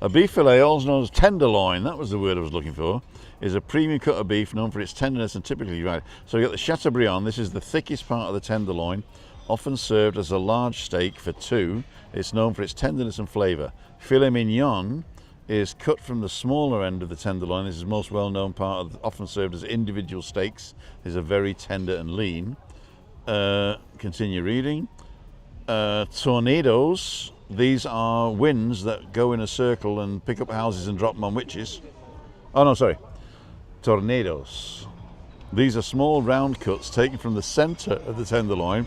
A beef fillet, also known as tenderloin, that was the word I was looking for, is a premium cut of beef known for its tenderness and typically right. So you've got the Chateaubriand. This is the thickest part of the tenderloin, often served as a large steak for two. It's known for its tenderness and flavour. Filet mignon is cut from the smaller end of the tenderloin. This is the most well-known part, often served as individual steaks. These are very tender and lean. Continue reading. Tornadoes. These are winds that go in a circle and pick up houses and drop them on witches. Oh no, sorry. Tornadoes. These are small round cuts taken from the centre of the tenderloin,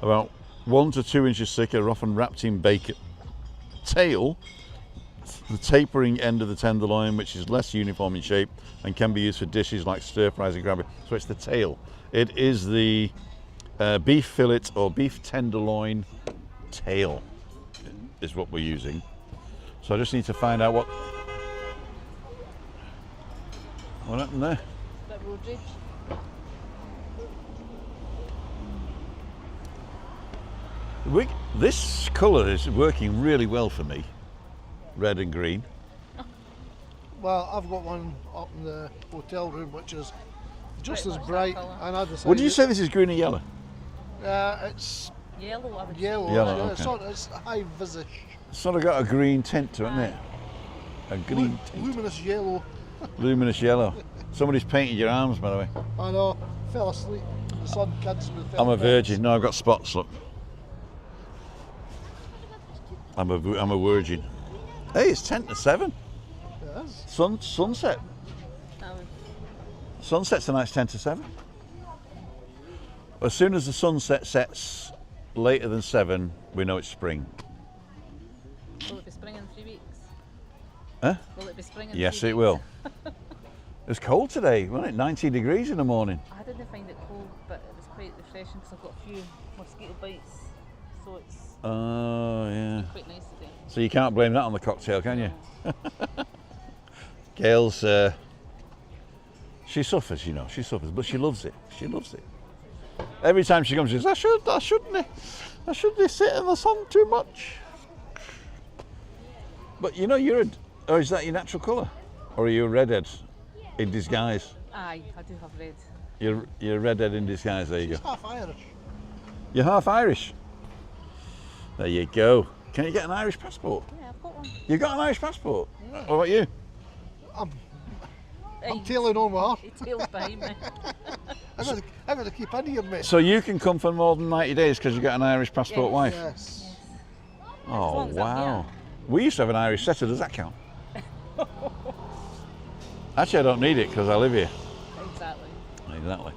about 1 to 2 inches thick, are often wrapped in bacon. Tail, the tapering end of the tenderloin, which is less uniform in shape and can be used for dishes like stir fries and gravy. So it's the tail. It is the beef fillet or beef tenderloin tail is what we're using. So I just need to find out what happened there. That road rage. This colour is working really well for me. Red and green. Well, I've got one up in the hotel room which is just Right, as what's bright, that colour? and I decided. Would you say this is green or yellow? It's Yellow, I would say. yellow. Yellow, yeah, okay. It's high visage. It's sort of got a green tint to it, hasn't it? A green tint. Luminous yellow. Luminous yellow. Somebody's painted your arms, by the way. I know. Fell asleep. The sun kids me. I'm a virgin. No, I've got spots, look. I'm a virgin. Hey, it's 10 to 7. It is. Sunset. That would- Sunset tonight's 10 to 7. As soon as the sunset sets later than 7, we know it's spring. Will it be spring in 3 weeks? Huh? Will it be spring in Yes, 3 it weeks? will. It was cold today, wasn't it? 19 degrees in the morning. I didn't find it cold, but it was quite refreshing because I've got a few mosquito bites so it's Oh, yeah. quite nice today. So you can't blame that on the cocktail, can you? Gail's, she suffers, you know, she suffers, but she loves it. She loves it. Every time she comes, she says, I shouldn't sit in the sun too much. But you know, is that your natural colour? Or are you a redhead in disguise? Aye, I do have red. You're a redhead in disguise, there you go. She's half Irish. You're half Irish. There you go. Can you get an Irish passport? Yeah, I've got one. You've got an Irish passport? Yeah. What about you? I'm tailing on with her. He tails behind me. I've got to keep in here, mate. So you can come for more than 90 days because you've got an Irish passport Yes. wife? Yes. Oh, long as I'm wow. here. We used to have an Irish setter, does that count? Actually, I don't need it because I live here. Exactly. Exactly.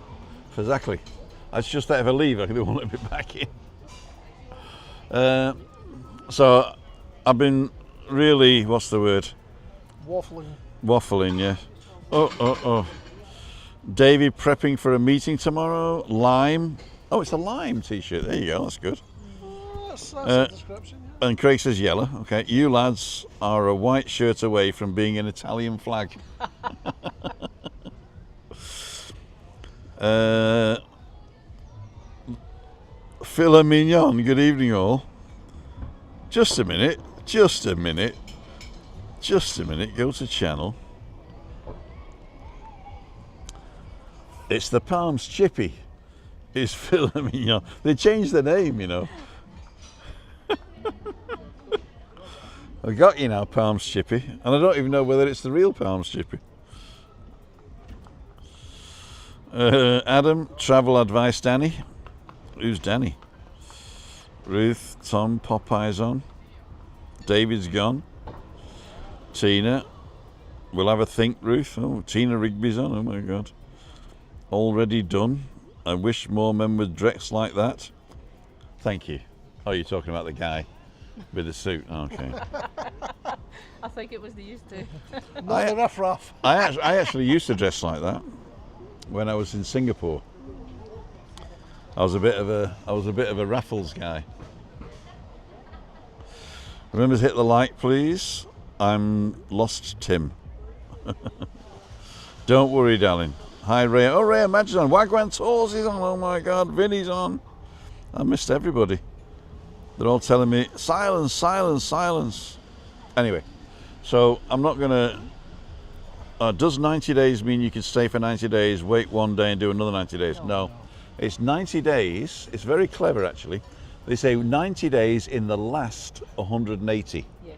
Exactly. It's just that if I leave, they won't let me back in. So I've been really, what's the word? Waffling, yeah. Oh. David prepping for a meeting tomorrow. Lime. Oh, it's a lime t-shirt. There you go. That's good. That's a description. Yeah. And Craig says yellow. Okay. You lads are a white shirt away from being an Italian flag. Filet mignon. Good evening, all. Just a minute. Go to channel. It's the Palms Chippy. It's filet mignon. They changed the name, you know. I got you now, Palms Chippy, and I don't even know whether it's the real Palms Chippy. Adam, travel advice, Danny. Who's Danny? Ruth, Tom, Popeye's on. David's gone. Tina, we'll have a think, Ruth. Oh, Tina Rigby's on. Oh my God. Already done. I wish more men would dress like that. Thank you. Oh, you're talking about the guy with the suit. Okay. I think it was the used to. Not the riff-raff. I actually used to dress like that when I was in Singapore. I was a bit of a Raffles guy. Remember to hit the like, please. I'm lost, Tim. Don't worry, darling. Hi, Ray. Oh, Ray, imagine on. Wagwan Tours is on. Oh my God, Vinny's on. I missed everybody. They're all telling me silence, silence, silence. Anyway, so I'm not gonna. Does 90 days mean you can stay for 90 days, wait one day and do another 90 days? No. It's 90 days. It's very clever, actually. They say 90 days in the last 180. Yes.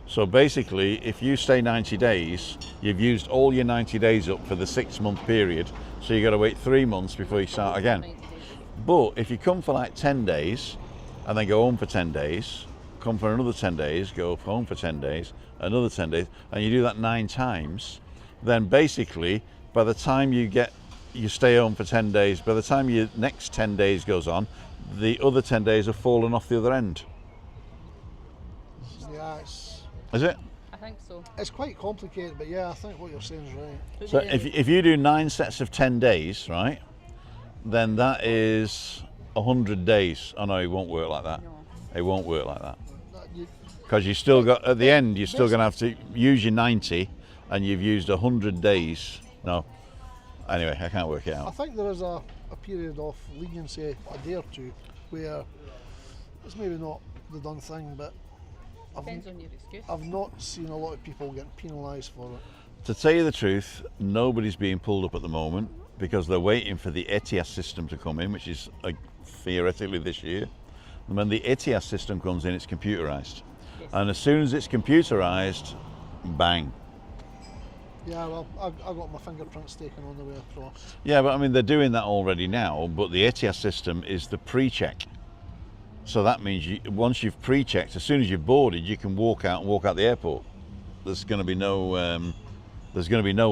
So basically, if you stay 90 days, you've used all your 90 days up for the 6-month period. So you got to wait 3 months before you start again. 90 days. But if you come for like 10 days and then go home for 10 days, come for another 10 days, go home for 10 days, another 10 days, and you do that 9 times, then basically by the time you stay home for 10 days, by the time your next 10 days goes on, the other 10 days have fallen off the other end. Yeah, Is it? I think so. it's quite complicated, but yeah, I think what you're saying is right. So if you do 9 sets of 10 days, right, then that is 100 days. Oh no, it won't work like that. No. It won't work like that. You- Because you still got, at the end, you're still going to have to use your 90 and you've used 100 days. No. Anyway, I can't work it I out. think there is a period of leniency, a day or two, where it's maybe not the done thing, but Depends on your excuse. I've not seen a lot of people getting penalised for it. To tell you the truth, nobody's being pulled up at the moment because they're waiting for the ETIAS system to come in, which is theoretically this year. And when the ETIAS system comes in, it's computerised. Yes. And as soon as it's computerised, bang. Yeah, well, I got my fingerprints taken on the way across. Yeah, but I mean, they're doing that already now, but the ETIAS system is the pre-check. So that means once you've pre-checked, as soon as you've boarded, you can walk out the airport. There's going to be no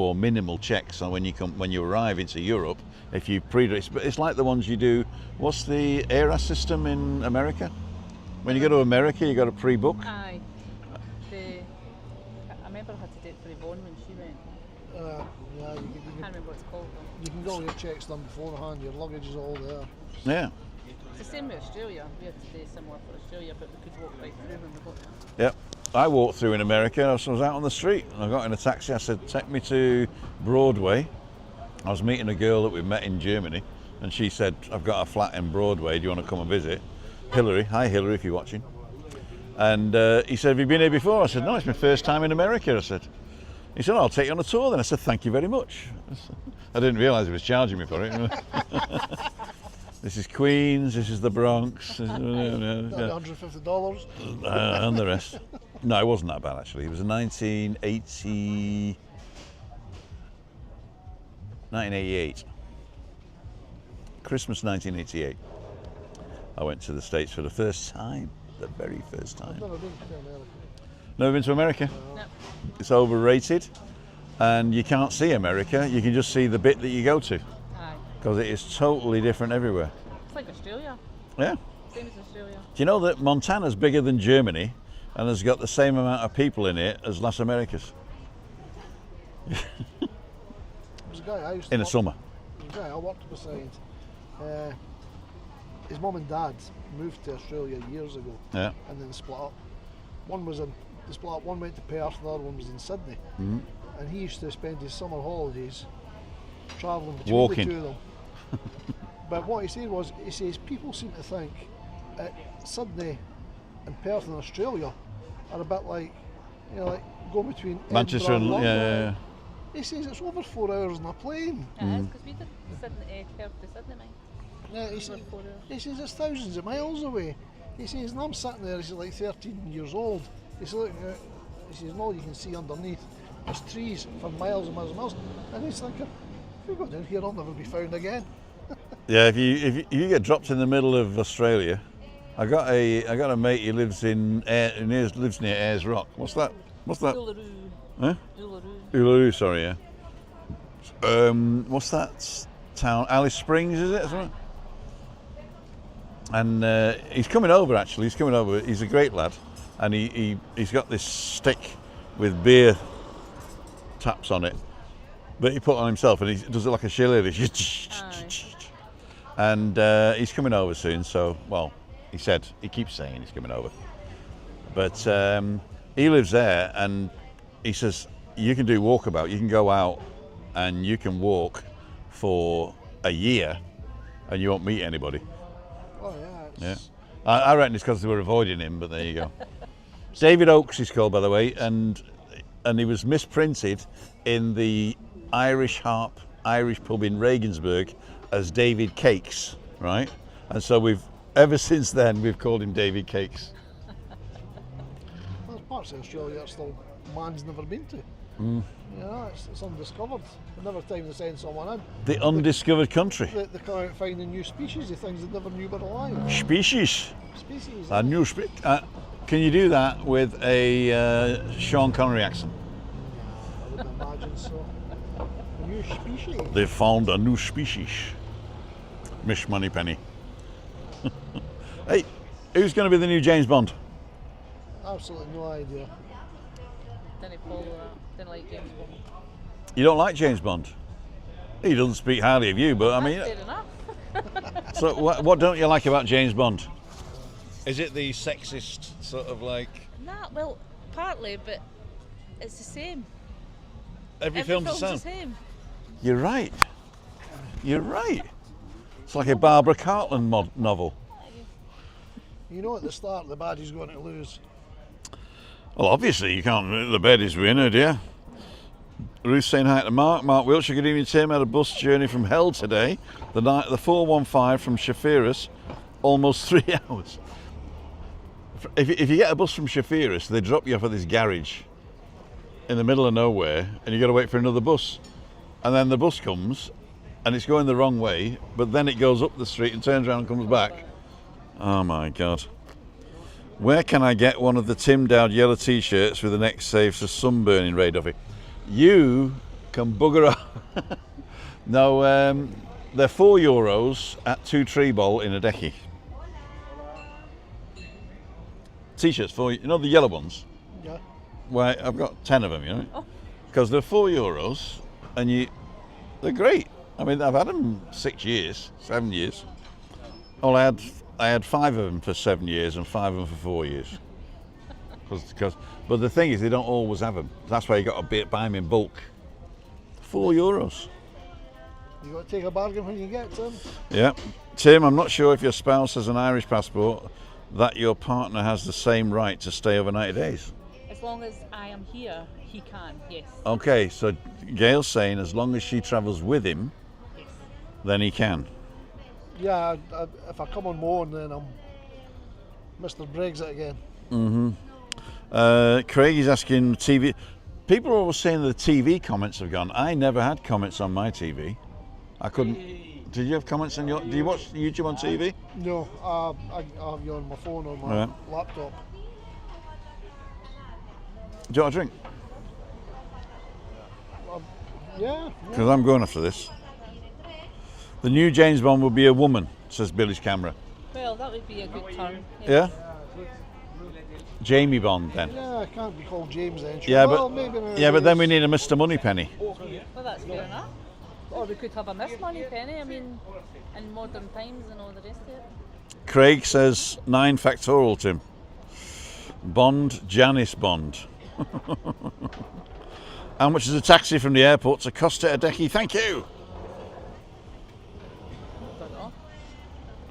or minimal checks on when you arrive into Europe. If you it's like the ones you do. What's the ERAS system in America? When you go to America, you got to pre-book. Aye. I remember I had to do it for Yvonne when she went. Yeah, I can't remember what it's called though. you can get all your checks done beforehand, your luggage is all there. Yeah. the same with Australia. We had to do similar for Australia, but we could walk right through when we got there. Yep. I walked through in America. I was out on the street and I got in a taxi. I said, take me to Broadway. I was meeting a girl that we met in Germany and she said, I've got a flat in Broadway. Do you want to come and visit? Hillary. Hi, Hillary, if you're watching. And he said, have you been here before? I said, no, it's my first time in America. I said. He said, I'll take you on a tour then. I said, thank you very much. I didn't realise he was charging me for it. This is Queens, this is the Bronx. $150. And the rest. No, it wasn't that bad actually. It was 1988. Christmas 1988. I went to the States for the first time. The very first time. I've never been to America. Never been to America? No. It's overrated and you can't see America. You can just see the bit that you go to. Aye. Because it is totally different everywhere. It's like Australia. Yeah. Same as Australia. Do you know that Montana's bigger than Germany and has got the same amount of people in it as Las Americas? There's a guy I used to In the work- summer. There's a guy I worked beside. His mum and dad moved to Australia years ago Yeah. and then split up. They split up, one went to Perth, the other one was in Sydney. Mm-hmm. And he used to spend his summer holidays travelling between Walking. the two of them. But what he said was, he says, people seem to think Sydney and Perth in Australia are a bit like, like going between Manchester and Edinburgh and yeah. London. He says it's over 4 hours on a plane. It is, because we did Sydney, Perth to Sydney, mate. Yeah, Over 4 hours. he says it's thousands of miles away. He says, and I'm sitting there, he's like 13 years old. He's looking out, he says, and all you can see underneath is trees for miles and miles and miles. And he's thinking, if we go down here, I'll never be found again. Yeah, if you get dropped in the middle of Australia, I got a mate who lives lives near Ayers Rock. What's that? Uluru. Huh? Uluru. Uluru, sorry, yeah. What's that town? Alice Springs, is it? Or something? And he's coming over actually. He's coming over. He's a great lad, and he's got this stick with beer taps on it that he put on himself, and he does it like a shillelagh. And he's coming over soon. So, well, he keeps saying he's coming over, but he lives there, and he says you can do walkabout. You can go out and you can walk for a year, and you won't meet anybody. Oh yeah. Yeah, I reckon it's because they were avoiding him, but there you go. David Oakes he's called, by the way, and he was misprinted in the Irish pub in Regensburg as David Cakes, right? And so ever since then we've called him David Cakes. There's parts of Australia that still man's never been to. It's undiscovered. Whenever time they send someone in, The undiscovered country. they come out finding new species of things they never knew were alive. Species. Species. A new can you do that with a Sean Connery accent? I would imagine so. A new species. They found a new species. Miss Moneypenny. Hey, who's going to be the new James Bond? Absolutely no idea. Didn't follow that. Didn't like James Bond. You don't like James Bond? He doesn't speak highly of you, but I mean... That's fair enough. So what don't you like about James Bond? Is it the sexist sort of like... Nah, well, partly, but it's the same. Every Every film's the same? same. You're right. You're right. It's like a Barbara Cartland novel. You know at the start the baddie's going to lose. Well, obviously you can't... The bed is winner, dear. Ruth saying hi to Mark. Mark Wiltshire, good evening, Tim. Had a bus journey from hell today. The 415 from Shafirus, almost 3 hours. If you get a bus from Shafirus, they drop you off at this garage in the middle of nowhere, and you got to wait for another bus. And then the bus comes, and it's going the wrong way, but then it goes up the street and turns around and comes back. Oh my God. Where can I get one of the Tim Dowd yellow t-shirts with the neck saves for sunburning, Ray Duffy? You can bugger off. No, they're €4 at 2 Tree Bowl in a Decky. T-shirts for, you know, the yellow ones? Yeah. Well, I've got 10 of them, you know? Because they're €4 and they're great. I mean, I've had them 6 years, 7 years. Well, I I had 5 of them for 7 years and 5 of them for 4 years. But the thing is, they don't always have them. That's why you got to buy them in bulk. €4. You got to take a bargain when you get them. Yeah. Tim, I'm not sure if your spouse has an Irish passport that your partner has the same right to stay over 90 days. As long as I am here, he can, yes. Okay, so Gail's saying as long as she travels with him, Yes. then he can. Yeah, if I come on my own, then I'm Mr. Brexit again. Craig is asking TV. People are always saying the TV comments have gone. I never had comments on my TV. I couldn't. Did you have comments on your? Do you watch YouTube on TV? No, I have you on my phone or my laptop. Do you want a drink? Yeah. Because I'm going after this. The new James Bond will be a woman, says Billy's camera. Well, that would be a good turn. Yeah? Jamie Bond then. Yeah, I can't be called James then. Yeah, well, but maybe but then we need a Mr. Moneypenny. Well, that's fair enough. Or we could have a Miss Moneypenny, I mean, in modern times and all the rest of it. Craig says 9 factorial, Tim. Bond, Janice Bond. How much is a taxi from the airport to Costa Adeje? Thank you. Don't know.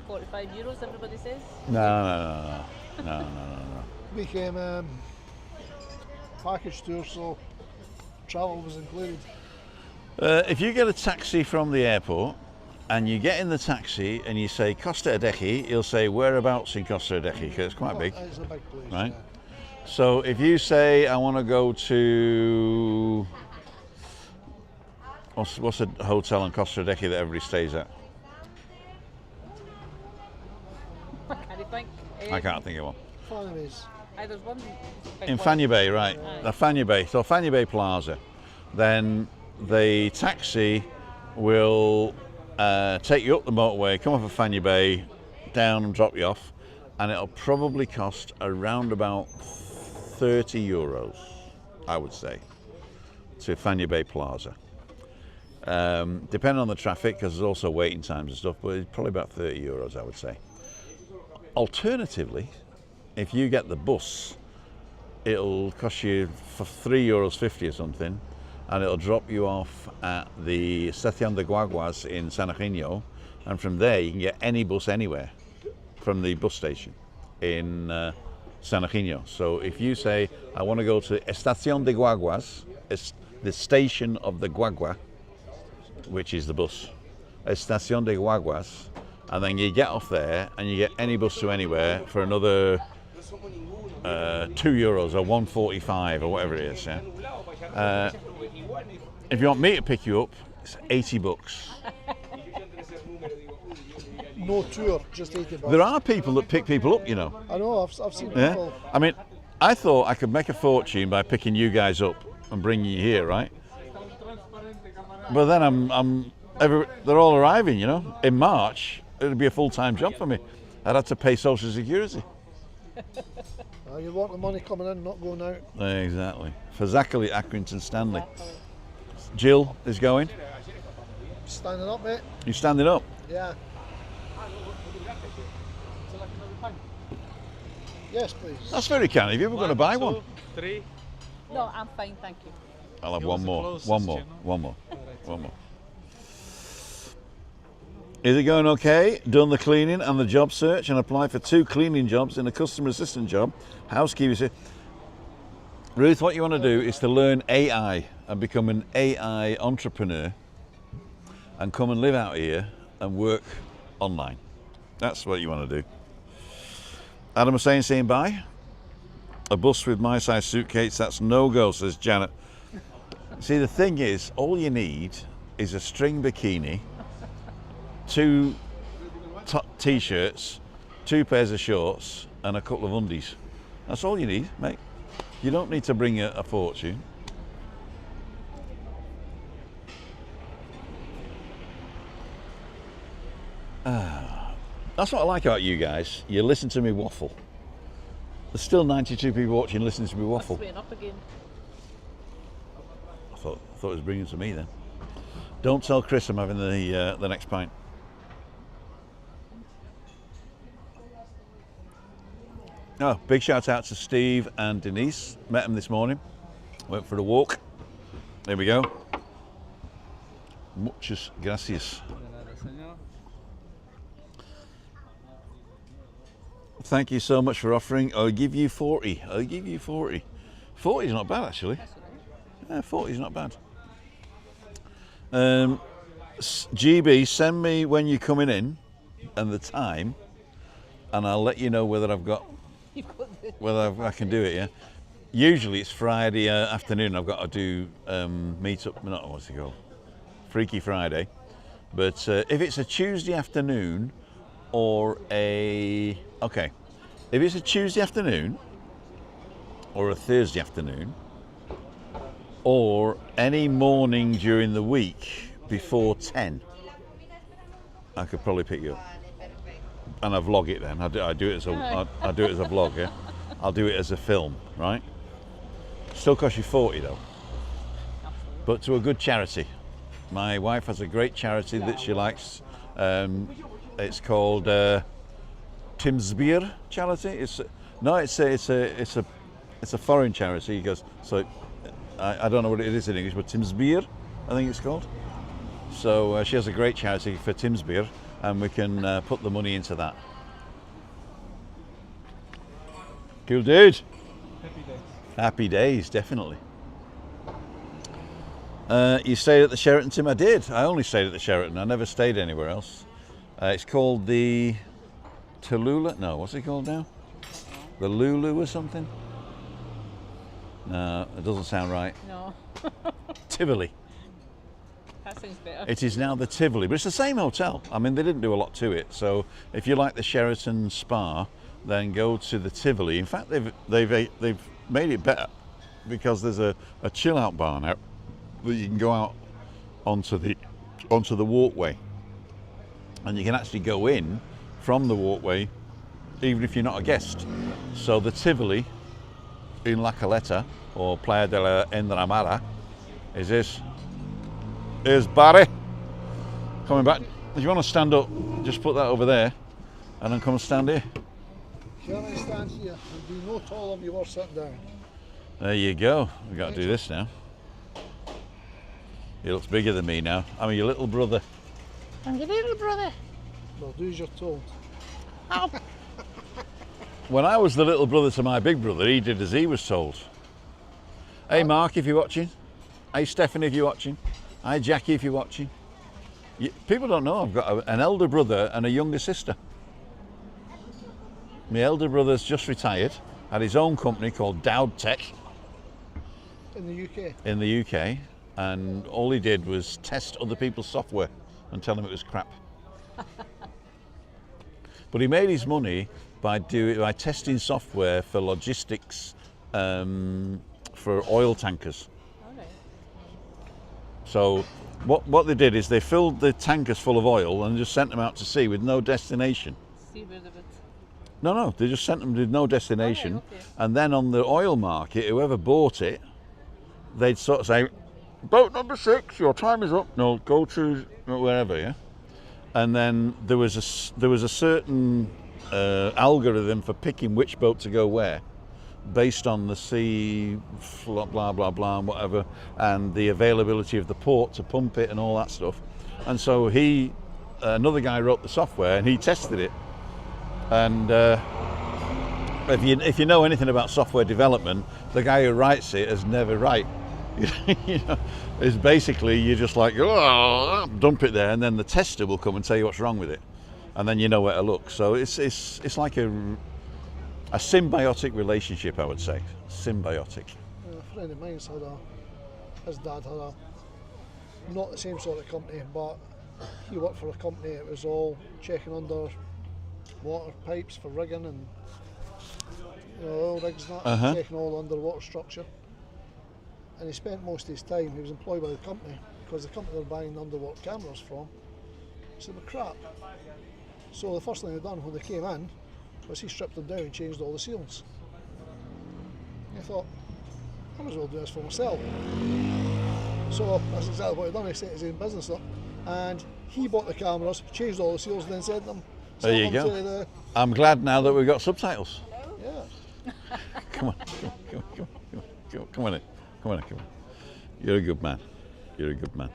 €45, everybody says. No. we came package tour, so travel was included. If you get a taxi from the airport and you get in the taxi and you say Costa Adeje, he'll say whereabouts in Costa Adeje, because it's quite big. It's a big place, Right. yeah. So if you say I want to go to what's a hotel in Costa Adeje that everybody stays at? Can you think? I can't think of one. Anyways, There's one big In one. Fanya Bay, right? Fanya Bay. So Fanya Bay Plaza. Then the taxi will take you up the motorway, come off of Fanya Bay, down and drop you off, and it'll probably cost around about €30, I would say, to Fanya Bay Plaza. Depending on the traffic, because there's also waiting times and stuff, but it's probably about €30, I would say. Alternatively, if you get the bus, it'll cost you for €3.50 or something, and it'll drop you off at the Estación de Guaguas in San Eugenio, and from there you can get any bus anywhere from the bus station in San Eugenio. So if you say, I want to go to Estación de Guaguas, it's the station of the Guagua, which is the bus, Estación de Guaguas, and then you get off there and you get any bus to anywhere for another €2 or $1.45 or whatever it is. Yeah? If you want me to pick you up, it's $80. no tour, just $80. There are people that pick people up, you know. I know, I've seen Yeah? people. I mean, I thought I could make a fortune by picking you guys up and bringing you here, right? But then they're all arriving, you know. In March, it'd be a full-time job for me. I'd have to pay Social Security. You want the money coming in, not going out. Exactly. For Zachary Accrington Stanley. Jill is going. Standing up, mate. You standing up? Yeah. Yes, please. That's very kind of you. We're going to buy one. 2, 3. No, I'm fine, thank you. I'll have He one was the more. closest, One more. you know. One more. One more. Is it going okay? Done the cleaning and the job search and applied for 2 cleaning jobs and a customer assistant job. Housekeeper. Ruth, what you want to do is to learn AI and become an AI entrepreneur and come and live out here and work online. That's what you want to do. Adam Hussein saying bye. A bus with my size suitcase, that's no go, says Janet. See, the thing is, all you need is a string bikini, 2 t-shirts, 2 pairs of shorts, and a couple of undies. That's all you need, mate. You don't need to bring a fortune. That's what I like about you guys. You listen to me waffle. There's still 92 people watching listening to me waffle. Swaying up again. I thought it was bringing to me then. Don't tell Chris I'm having the next pint. Oh, big shout out to Steve and Denise. Met them this morning. Went for a walk. There we go. Muchas gracias. Thank you so much for offering. I'll give you 40. I'll give you 40. 40 is not bad, actually. Yeah, 40 is not bad. GB, send me when you're coming in and the time, and I'll let you know whether I've got, I can do it. Yeah. Usually it's Friday afternoon. I've got to do meet up. Not what's it called? Freaky Friday. But if it's a Tuesday afternoon or if it's a Tuesday afternoon or a Thursday afternoon or any morning during the week before 10, I could probably pick you up, and I vlog it then. I do it as a vlog. Yeah, I'll do it as a film, right? Still cost you 40 though, but to a good charity. My wife has a great charity that she likes. It's called Timsbeer charity. It's a foreign charity. He goes, so I don't know what it is in English, but Timsbeer, I think it's called. So she has a great charity for Timsbeer, and we can put the money into that. Cool dude. Happy days. Happy days, definitely. You stayed at the Sheraton, Tim? I did. I only stayed at the Sheraton. I never stayed anywhere else. It's called the Tallulah. No, what's it called now? The Lulu or something? No, it doesn't sound right. No. Tivoli. That sounds better. It is now the Tivoli, but it's the same hotel. I mean, they didn't do a lot to it. So if you like the Sheraton Spa, then go to the Tivoli. In fact, they've made it better because there's a chill out bar now that you can go out onto the walkway, and you can actually go in from the walkway even if you're not a guest. So the Tivoli in La Caleta, or Playa de la Enramada, is Barry. Coming back. If you want to stand up, just put that over there and then come and stand here. Can I stand here and be no taller than you were sitting down? There you go. We've got to do this now. He looks bigger than me now. I'm your little brother. I'm your little brother. Well, do as you're told. When I was the little brother to my big brother, he did as he was told. Hey Mark, if you're watching. Hey Stephanie, if you're watching. Hi Jackie, if you're watching. People don't know I've got an elder brother and a younger sister. My elder brother's just retired, had his own company called Dowd Tech. In the UK? In the UK, and all he did was test other people's software and tell them it was crap. But he made his money by testing software for logistics for oil tankers. Okay. So what they did is they filled the tankers full of oil and just sent them out to sea with no destination. Seabird of it. No, they just sent them with no destination. Okay. And then on the oil market, whoever bought it, they'd sort of say, boat number 6, your time is up. No, go to wherever, yeah? And then there was a certain algorithm for picking which boat to go where, based on the sea, blah, blah, blah, and whatever, and the availability of the port to pump it and all that stuff. And so another guy wrote the software and he tested it. And if you know anything about software development, the guy who writes it is never right. You know, it's basically you're just like, oh, dump it there, and then the tester will come and tell you what's wrong with it, and then you know where to look. So it's like a symbiotic relationship, I would say. Symbiotic. A friend of mine's his dad had not the same sort of company, but he worked for a company that was all checking under water pipes for rigging and oil rigs and that, checking all the underwater structure. And he spent most of his time, he was employed by the company, because the company they were buying underwater cameras from said they were crap. So the first thing they done when they came in was he stripped them down and changed all the seals. And I thought, I might as well do this for myself. So that's exactly what he done. He set his own business up and he bought the cameras, changed all the seals and then sent them. There you go. I'm glad now that we've got subtitles. Yeah, Yeah. Come on in. Come on. You're a good man. You're a good man.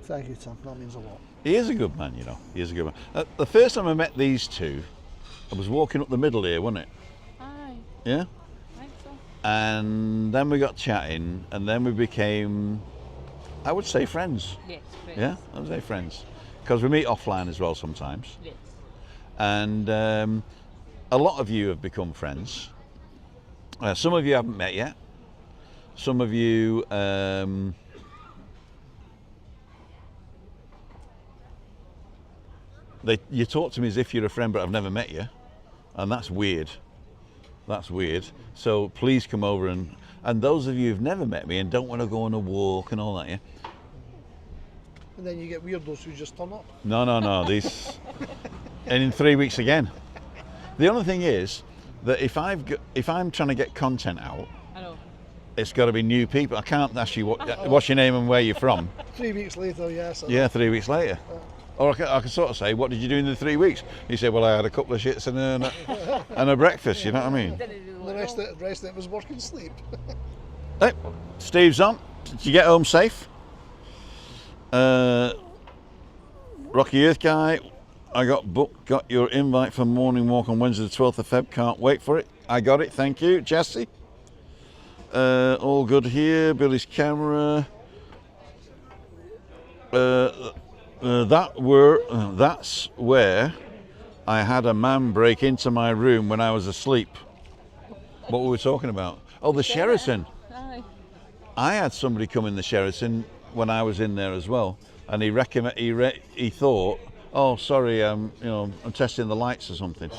Thank you, Tim. That means a lot. He is a good man, you know. He is a good man. The first time I met these two, I was walking up the middle here, wasn't it? Aye, Yeah? I think so. And then we got chatting, and then we became, I would say, friends. Yes, friends. Yeah, I would say friends. Because we meet offline as well sometimes. Yes. And a lot of you have become friends. Some of you haven't met yet. Some of you you talk to me as if you're a friend, but I've never met you, and that's weird. That's weird. So please come over, and those of you who've never met me and don't want to go on a walk and all that, yeah. And then you get weirdos who just turn up. No. These, and in 3 weeks again. The only thing is that if I'm trying to get content out, I know. it's got to be new people. I can't ask you what's your name and where you're from. 3 weeks later, yes. Yeah, 3 weeks later. Or I can sort of say, what did you do in the 3 weeks? You say, well, I had a couple of shits and a breakfast, you know what I mean? The rest of it was work and sleep. Hey, Steve's on. Did you get home safe? Rocky Earth Guy, I got your invite for morning walk on Wednesday the 12th of Feb. Can't wait for it. I got it, thank you. Jesse. All good here. Billy's camera. That's where I had a man break into my room when I was asleep. What were we talking about? Oh, the Sheraton. Aye. I had somebody come in the Sheraton when I was in there as well, and he thought, oh, sorry, I'm testing the lights or something.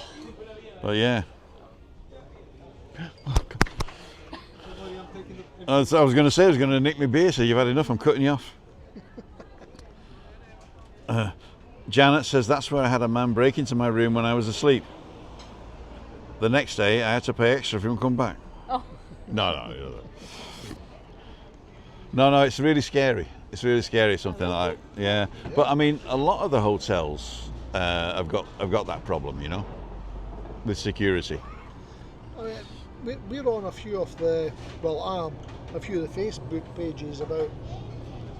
But yeah. I was going to say I was going to nick my beer, so you've had enough. I'm cutting you off. Janet says that's where I had a man break into my room when I was asleep. The next day I had to pay extra for him to come back. Oh. No, it's really scary. It's really scary, something like that. Yeah. But I mean, a lot of the hotels have got that problem, you know, with security. I mean, we're on a few of the Facebook pages about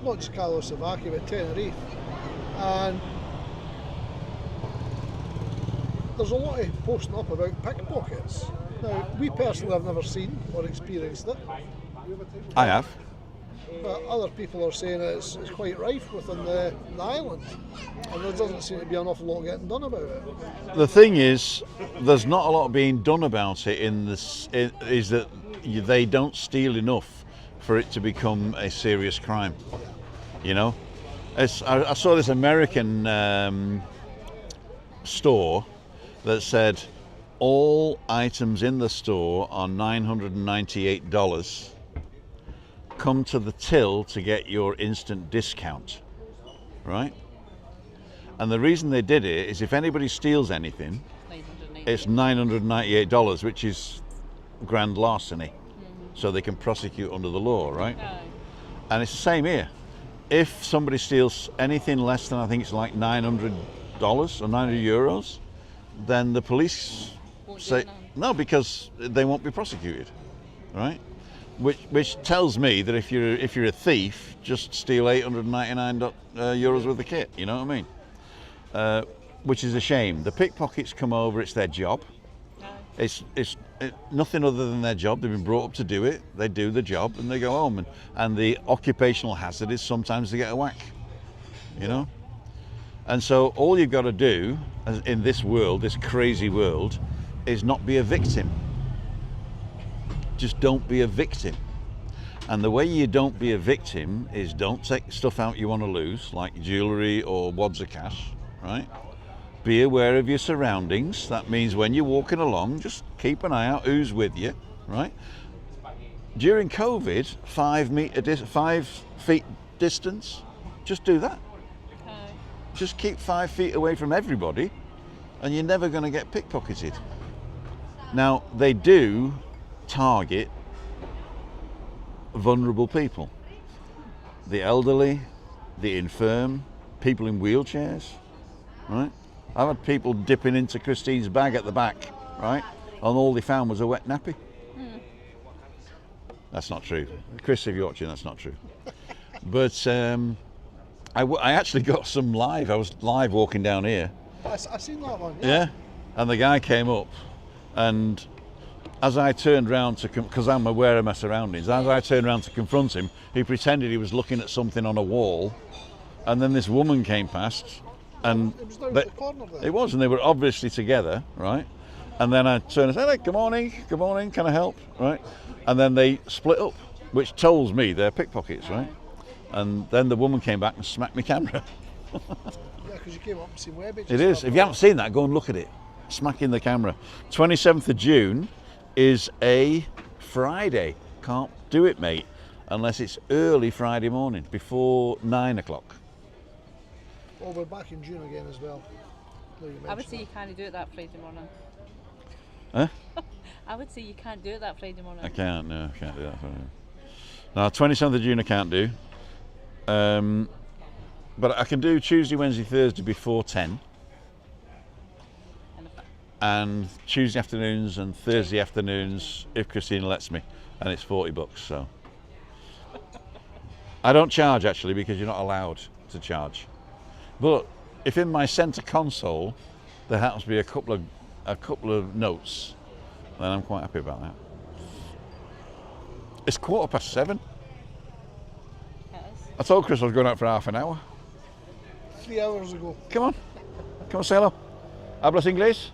not just Slovakia but Tenerife, and there's a lot of posting up about pickpockets. Now, we personally have never seen or experienced it. I have. But other people are saying it's quite rife within the island, and there doesn't seem to be an awful lot getting done about it. The thing is, there's not a lot being done about it. Is that they don't steal enough for it to become a serious crime. You know, I saw this American store that said all items in the store are $998. Come to the till to get your instant discount, right? And the reason they did it is if anybody steals anything, it's $998, which is grand larceny. So they can prosecute under the law, right? And it's the same here. If somebody steals anything less than, I think it's like $900 or 900 euros, then the police say no, because they won't be prosecuted, right? Which tells me that if you're a thief, just steal 899 euros worth of kit. You know what I mean? Which is a shame. The pickpockets come over; it's their job. It's nothing other than their job. They've been brought up to do it. They do the job and they go home. And the occupational hazard is sometimes to get a whack. You know. And so all you've got to do in this world, this crazy world, is not be a victim. Just don't be a victim. And the way you don't be a victim is don't take stuff out you want to lose, like jewellery or wads of cash, right? Be aware of your surroundings. That means when you're walking along, just keep an eye out who's with you, right? During COVID, 5 feet distance, just do that. Just keep 5 feet away from everybody and you're never going to get pickpocketed. Now, they do target vulnerable people, the elderly, the infirm, people in wheelchairs, right? I've had people dipping into Christine's bag at the back, right? and all they found was a wet nappy. That's not true. Chris, if you're watching, that's not true. But I actually got some live. I was live walking down here. I seen that one. Yeah. And the guy came up, and as I turned round to, because I'm aware of my surroundings, as I turned round to confront him, he pretended he was looking at something on a wall, and then this woman came past, and It was down at the corner there. it was, and they were obviously together, right? And then I turned and said, hey, good morning, can I help, right? And then they split up, which tells me they're pickpockets, right? And then the woman came back and smacked my camera. Yeah, because you came up and seen WEBBY. It is. If you haven't seen that, go and look at it. Smacking the camera. 27th of June is a Friday. Can't do it, mate, unless it's early Friday morning, before 9 o'clock. Well, we're back in June again as well. I would say you can't do it that Friday morning. Huh? I would say you can't do it that Friday morning. I can't, no, I can't do that. No, 27th of June I can't do. But I can do Tuesday, Wednesday, Thursday before 10. And Tuesday afternoons and Thursday afternoons if Christina lets me, and it's $40, so. I don't charge actually because you're not allowed to charge. But if in my centre console there happens to be a couple of notes, then I'm quite happy about that. It's 7:15. I told Chris I was going out for half an hour. 3 hours ago. Come on, say hello. Hablas inglés?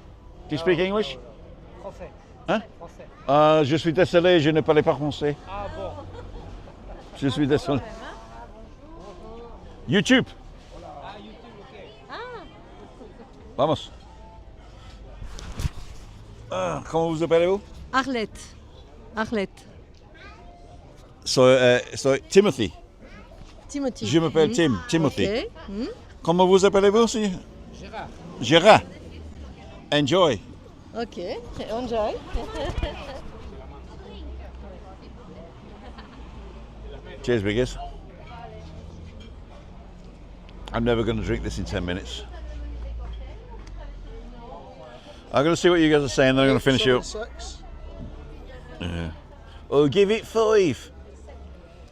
Do you speak English? Français. Hein? Français. Je suis désolé, je ne parle pas français. Ah bon. Je suis désolé. YouTube. Ah, YouTube, okay. Vamos. Comment vous appelez-vous? Arlette. Arlette. So Timothy. Timothy. Je m'appelle Timothy. Okay. Comment vous appelez-vous? Gérard. Gérard. Enjoy. Okay. Enjoy. Cheers, biggest. I'm never going to drink this in 10 minutes. I'm going to see what you guys are saying, then I'm going to finish it up. 6. Yeah. Oh, give it 5.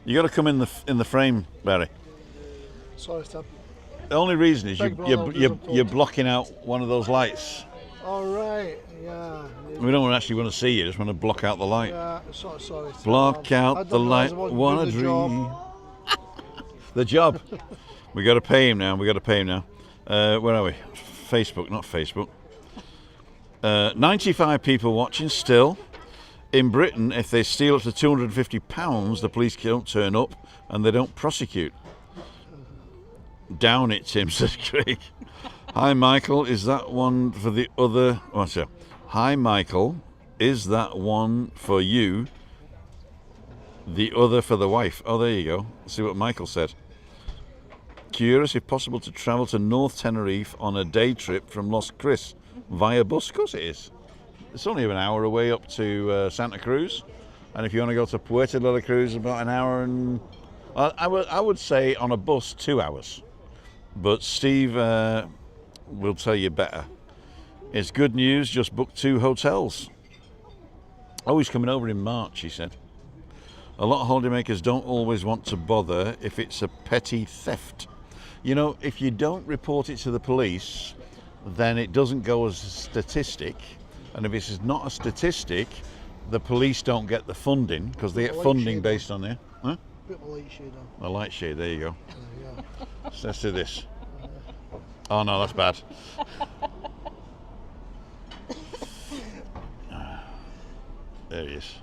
You got to come in the frame, Barry. Sorry, Tim. The only reason is Big brother you're blocking out one of those lights. All right. Yeah. We don't actually want to see you, just want to block out the light. Yeah. Sorry. Tim. Block I out the didn't light, realise I wasn't wanna doing the job. dream. The job. We got to pay him now. Where are we? Facebook, not Facebook. 95 people watching still. In Britain, if they steal up to £250, the police don't turn up and they don't prosecute. Down it, Tim, says Craig. Hi, Michael. Is that one for the other? What's that? Hi, Michael. Is that one for you? The other for the wife. Oh, there you go. Let's see what Michael said. Curious if possible to travel to North Tenerife on a day trip from Los Cris via bus. Of course it is. It's only an hour away up to Santa Cruz, and if you want to go to Puerto de la Cruz, about an hour and I would say on a bus 2 hours. But Steve will tell you better. It's good news. Just booked 2 hotels. Oh, he's coming over in March, he said. A lot of holidaymakers don't always want to bother if it's a petty theft. You know, if you don't report it to the police, then it doesn't go as a statistic. And if it's not a statistic, the police don't get the funding because they get funding based on there. Huh? Put the light shade on. A light shade, there you go. Yeah. So let's do this. Oh no, that's bad. There he is.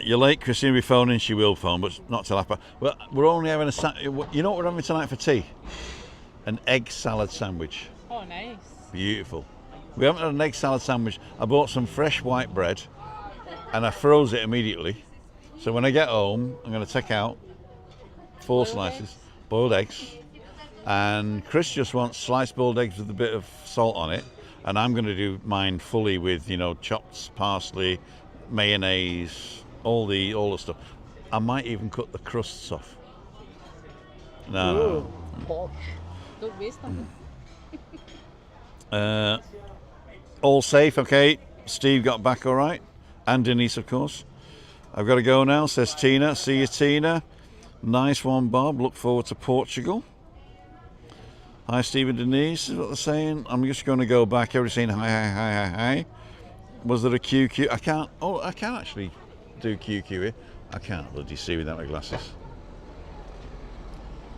You're late, Christine will be phoning, she will phone, but not till after. Well, we're only having you know what we're having tonight for tea? An egg salad sandwich. Oh, nice. Beautiful. We haven't had an egg salad sandwich. I bought some fresh white bread and I froze it immediately. So when I get home, I'm going to take out 4 slices, boiled eggs. And Chris just wants sliced boiled eggs with a bit of salt on it. And I'm going to do mine fully with, you know, chopped parsley, mayonnaise, all the stuff. I might even cut the crusts off. No. Posh. Don't waste them. All safe, okay. Steve got back all right. And Denise, of course. I've got to go now, says Tina. See you, Tina. Nice one, Bob. Look forward to Portugal. Hi, Steve and Denise, is what they're saying. I'm just going to go back. Everybody's saying hi, hi, hi, hi, hi. Was there a QQ? I can't actually do QQ here. I can't bloody see without my glasses.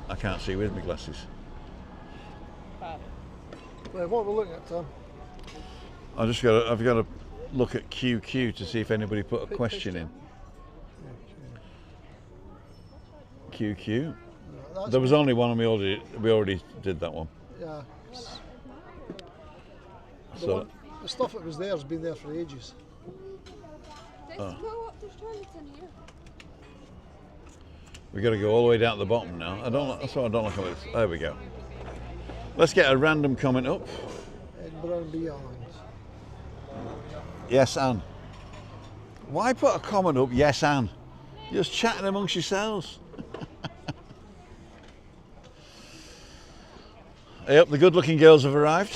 I can't see with my glasses. Right, what we're looking at, Tom? I've got to look at QQ to see if anybody put a question in. QQ. There was only one, and we already did that one. Yeah. So the stuff that was there has been there for ages. We got to go all the way down to the bottom now. That's what I don't like about this. There we go. Let's get a random comment up. Edinburgh and beyond. Yes, Anne. Why put a comment up? Yes, Anne. You're just chatting amongst yourselves. Yep, the good-looking girls have arrived.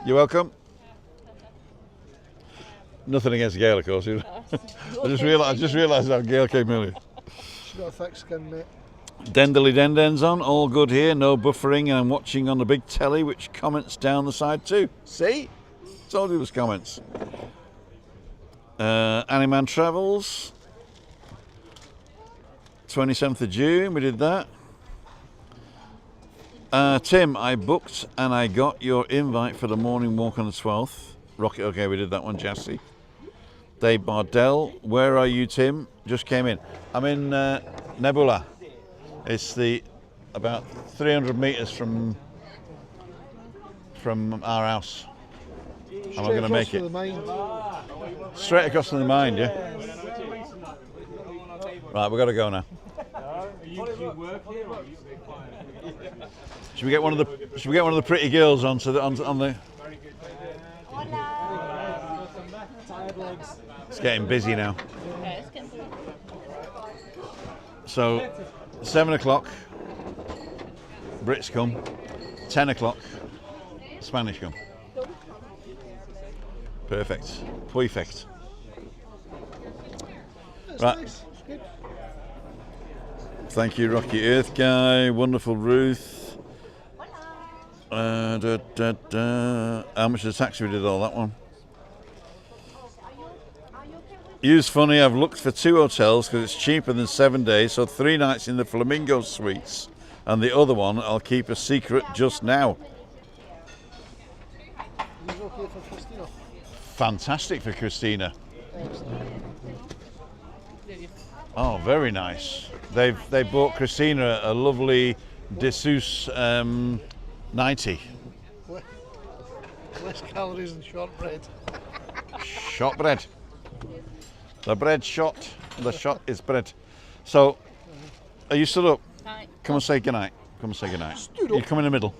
You're welcome. Nothing against Gail, of course. I just realised how Gail came earlier. She's got a thick skin, mate. Dendely Dendens on, all good here, no buffering, and I'm watching on the big telly, which comments down the side too. See? Told you it was comments. Animan Travels. 27th of June, we did that. Tim, I booked and I got your invite for the morning walk on the 12th. Rocket, okay, we did that one, Jassy. Dave Bardell, where are you, Tim? Just came in. I'm in Nebula. It's about 300 metres from our house. I'm not going to make it. Straight across from the mine, yeah? Right, we've got to go now. Should we get one of the pretty girls on the? It's getting busy now. So 7 o'clock, Brits come. 10 o'clock, Spanish come. Perfect. Perfect. Right. Nice. Good. Thank you, Rocky Earth Guy. Wonderful Ruth. How much is the taxi? We did all that one. You's funny. I've looked for 2 hotels because it's cheaper than 7 days. So 3 nights in the Flamingo Suites, and the other one I'll keep a secret just now. Is it okay for Christina? Fantastic for Christina. Excellent. Oh, very nice. They bought Christina a lovely Dessous 90. Less calories than shortbread. Shortbread. The bread shot. The shot is bread. So, are you stood up? Hi. Come and say goodnight. Come and say goodnight. Stood You up. come in the middle.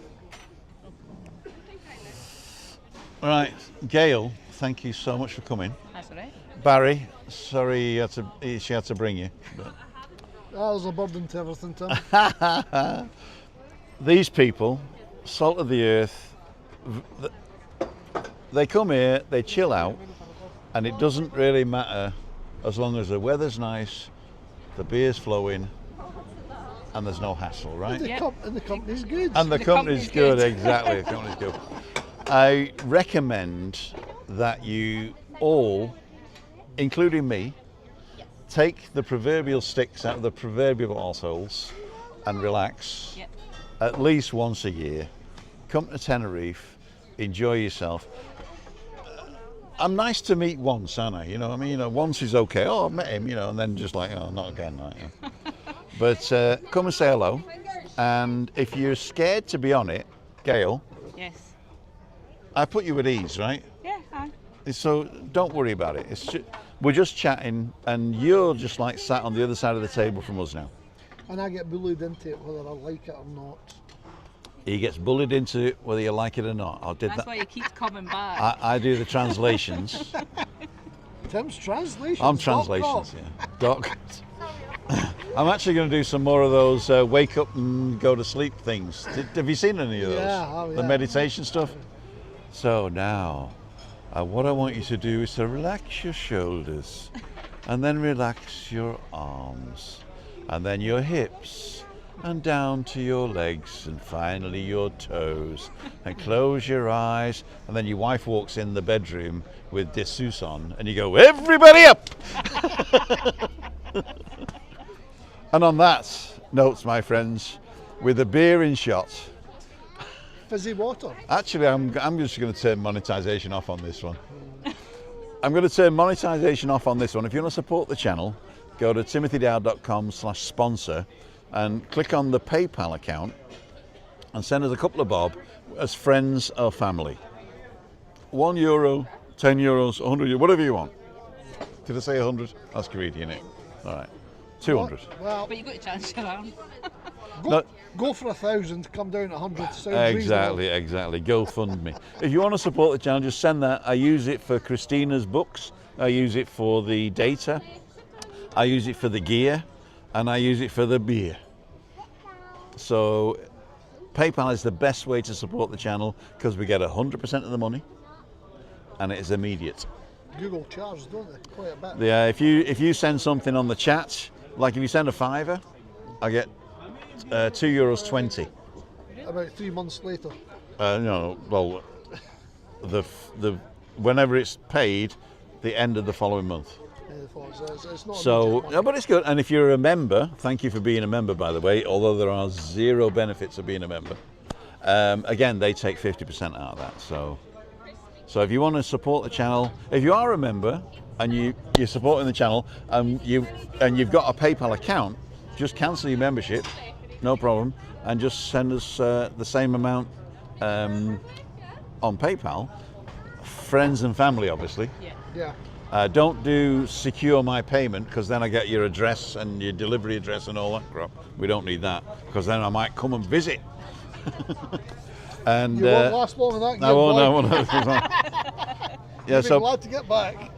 All right, Gail. Thank you so much for coming. That's all right. Barry, sorry she had to bring you. But. There's a burden to everything, Tim. These people, salt of the earth, they come here, they chill out, and it doesn't really matter as long as the weather's nice, the beer's flowing, and there's no hassle, right? And the company's good. And the company's good, exactly, the company's good. I recommend that you all, including me, take the proverbial sticks out of the proverbial arseholes and relax at least once a year. Come to Tenerife, enjoy yourself. I'm nice to meet once, aren't I? You know what I mean? You know, once is okay. Oh, I've met him, you know, and then just like, oh, not again. Right, yeah. But come and say hello. And if you're scared to be on it, Gail, Yes. I put you at ease, right? Yeah, hi. So don't worry about it. We're just chatting, and you're just like sat on the other side of the table from us now. And I get bullied into it whether I like it or not. He gets bullied into it whether you like it or not. That's why he keeps coming back. I do the translations. Tim's translations. I'm translations, yeah. Doc. I'm actually going to do some more of those wake up and go to sleep things. Have you seen any of those? Yeah, oh, yeah. The meditation stuff? So now, what I want you to do is to relax your shoulders, and then relax your arms, and then your hips, and down to your legs, and finally your toes, and close your eyes, and then your wife walks in the bedroom with dessous on, and you go, everybody up! And on that note, my friends, with a beer in shot, Fizzy water. actually I'm just going to turn monetization off on this one. I'm going to turn monetization off on this one. If you want to support the channel, go to timothydow.com/sponsor and click on the PayPal account and send us a couple of bob as friends or family. €1, €10, 100, whatever you want. Did I say 100? That's greedy, innit? All right, 200. Well, But you got to chance your arm. go for 1,000, come down to 100. Sounds Exactly. Go fund me. If you want to support the channel, just send that. I use it for Christina's books. I use it for the data. I use it for the gear, and I use it for the beer. So PayPal is the best way to support the channel because we get 100% of the money, and it is immediate. Google charges, don't they? Quite a bit. Yeah, if you send something on the chat, like if you send a £5, I get €2.20. About 3 months later. No, well, the whenever it's paid, the end of the following month. It's not So, no, but it's good. And if you're a member, thank you for being a member, by the way. Although there are 0 benefits of being a member, again, they take 50% out of that. So if you want to support the channel, if you are a member and you're supporting the channel and you've got a PayPal account, just cancel your membership, no problem, and just send us the same amount on PayPal. Friends and family, obviously. Yeah. Don't do secure my payment because then I get your address and your delivery address and all that crap. We don't need that because then I might come and visit. And you won't last long in that. I won't. Yeah, You'll be so glad to get back.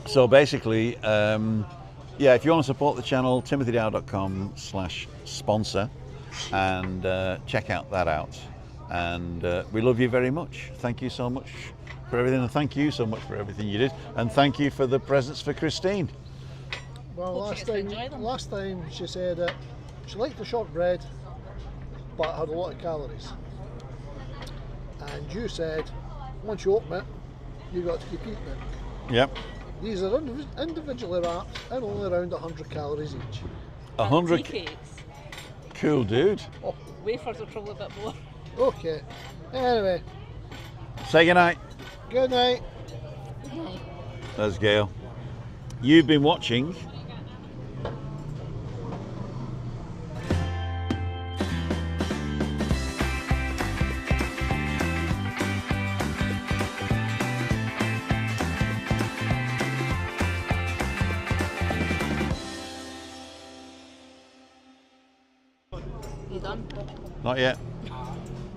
So basically, if you want to support the channel, timothydow.com/sponsor, and check that out. And we love you very much. Thank you so much for everything, and thank you so much for everything you did, and thank you for the presents for Christine. Well, last time she said that she liked the shortbread, but it had a lot of calories. And you said once you open it, you got to keep eating it. Yep. These are individually wrapped and only around 100 calories each. 100 cakes. Cool, dude. Oh, Wafers are probably a bit more. okay. Anyway, Say goodnight. good night. There's Gail. You've been watching You done? Not yet.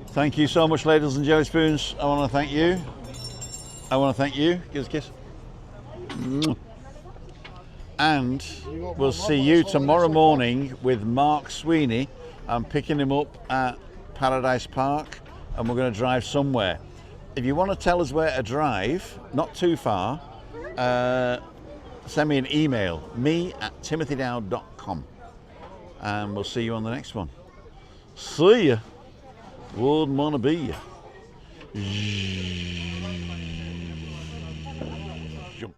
Thank you so much, ladies and jelly spoons. I want to thank you. I want to thank you. Give us a kiss. And we'll see you tomorrow morning with Mark Sweeney. I'm picking him up at Paradise Park and we're going to drive somewhere. If you want to tell us where to drive, not too far, send me an email, me@timothydow.com, and we'll see you on the next one. See ya. Wouldn't want to be ya.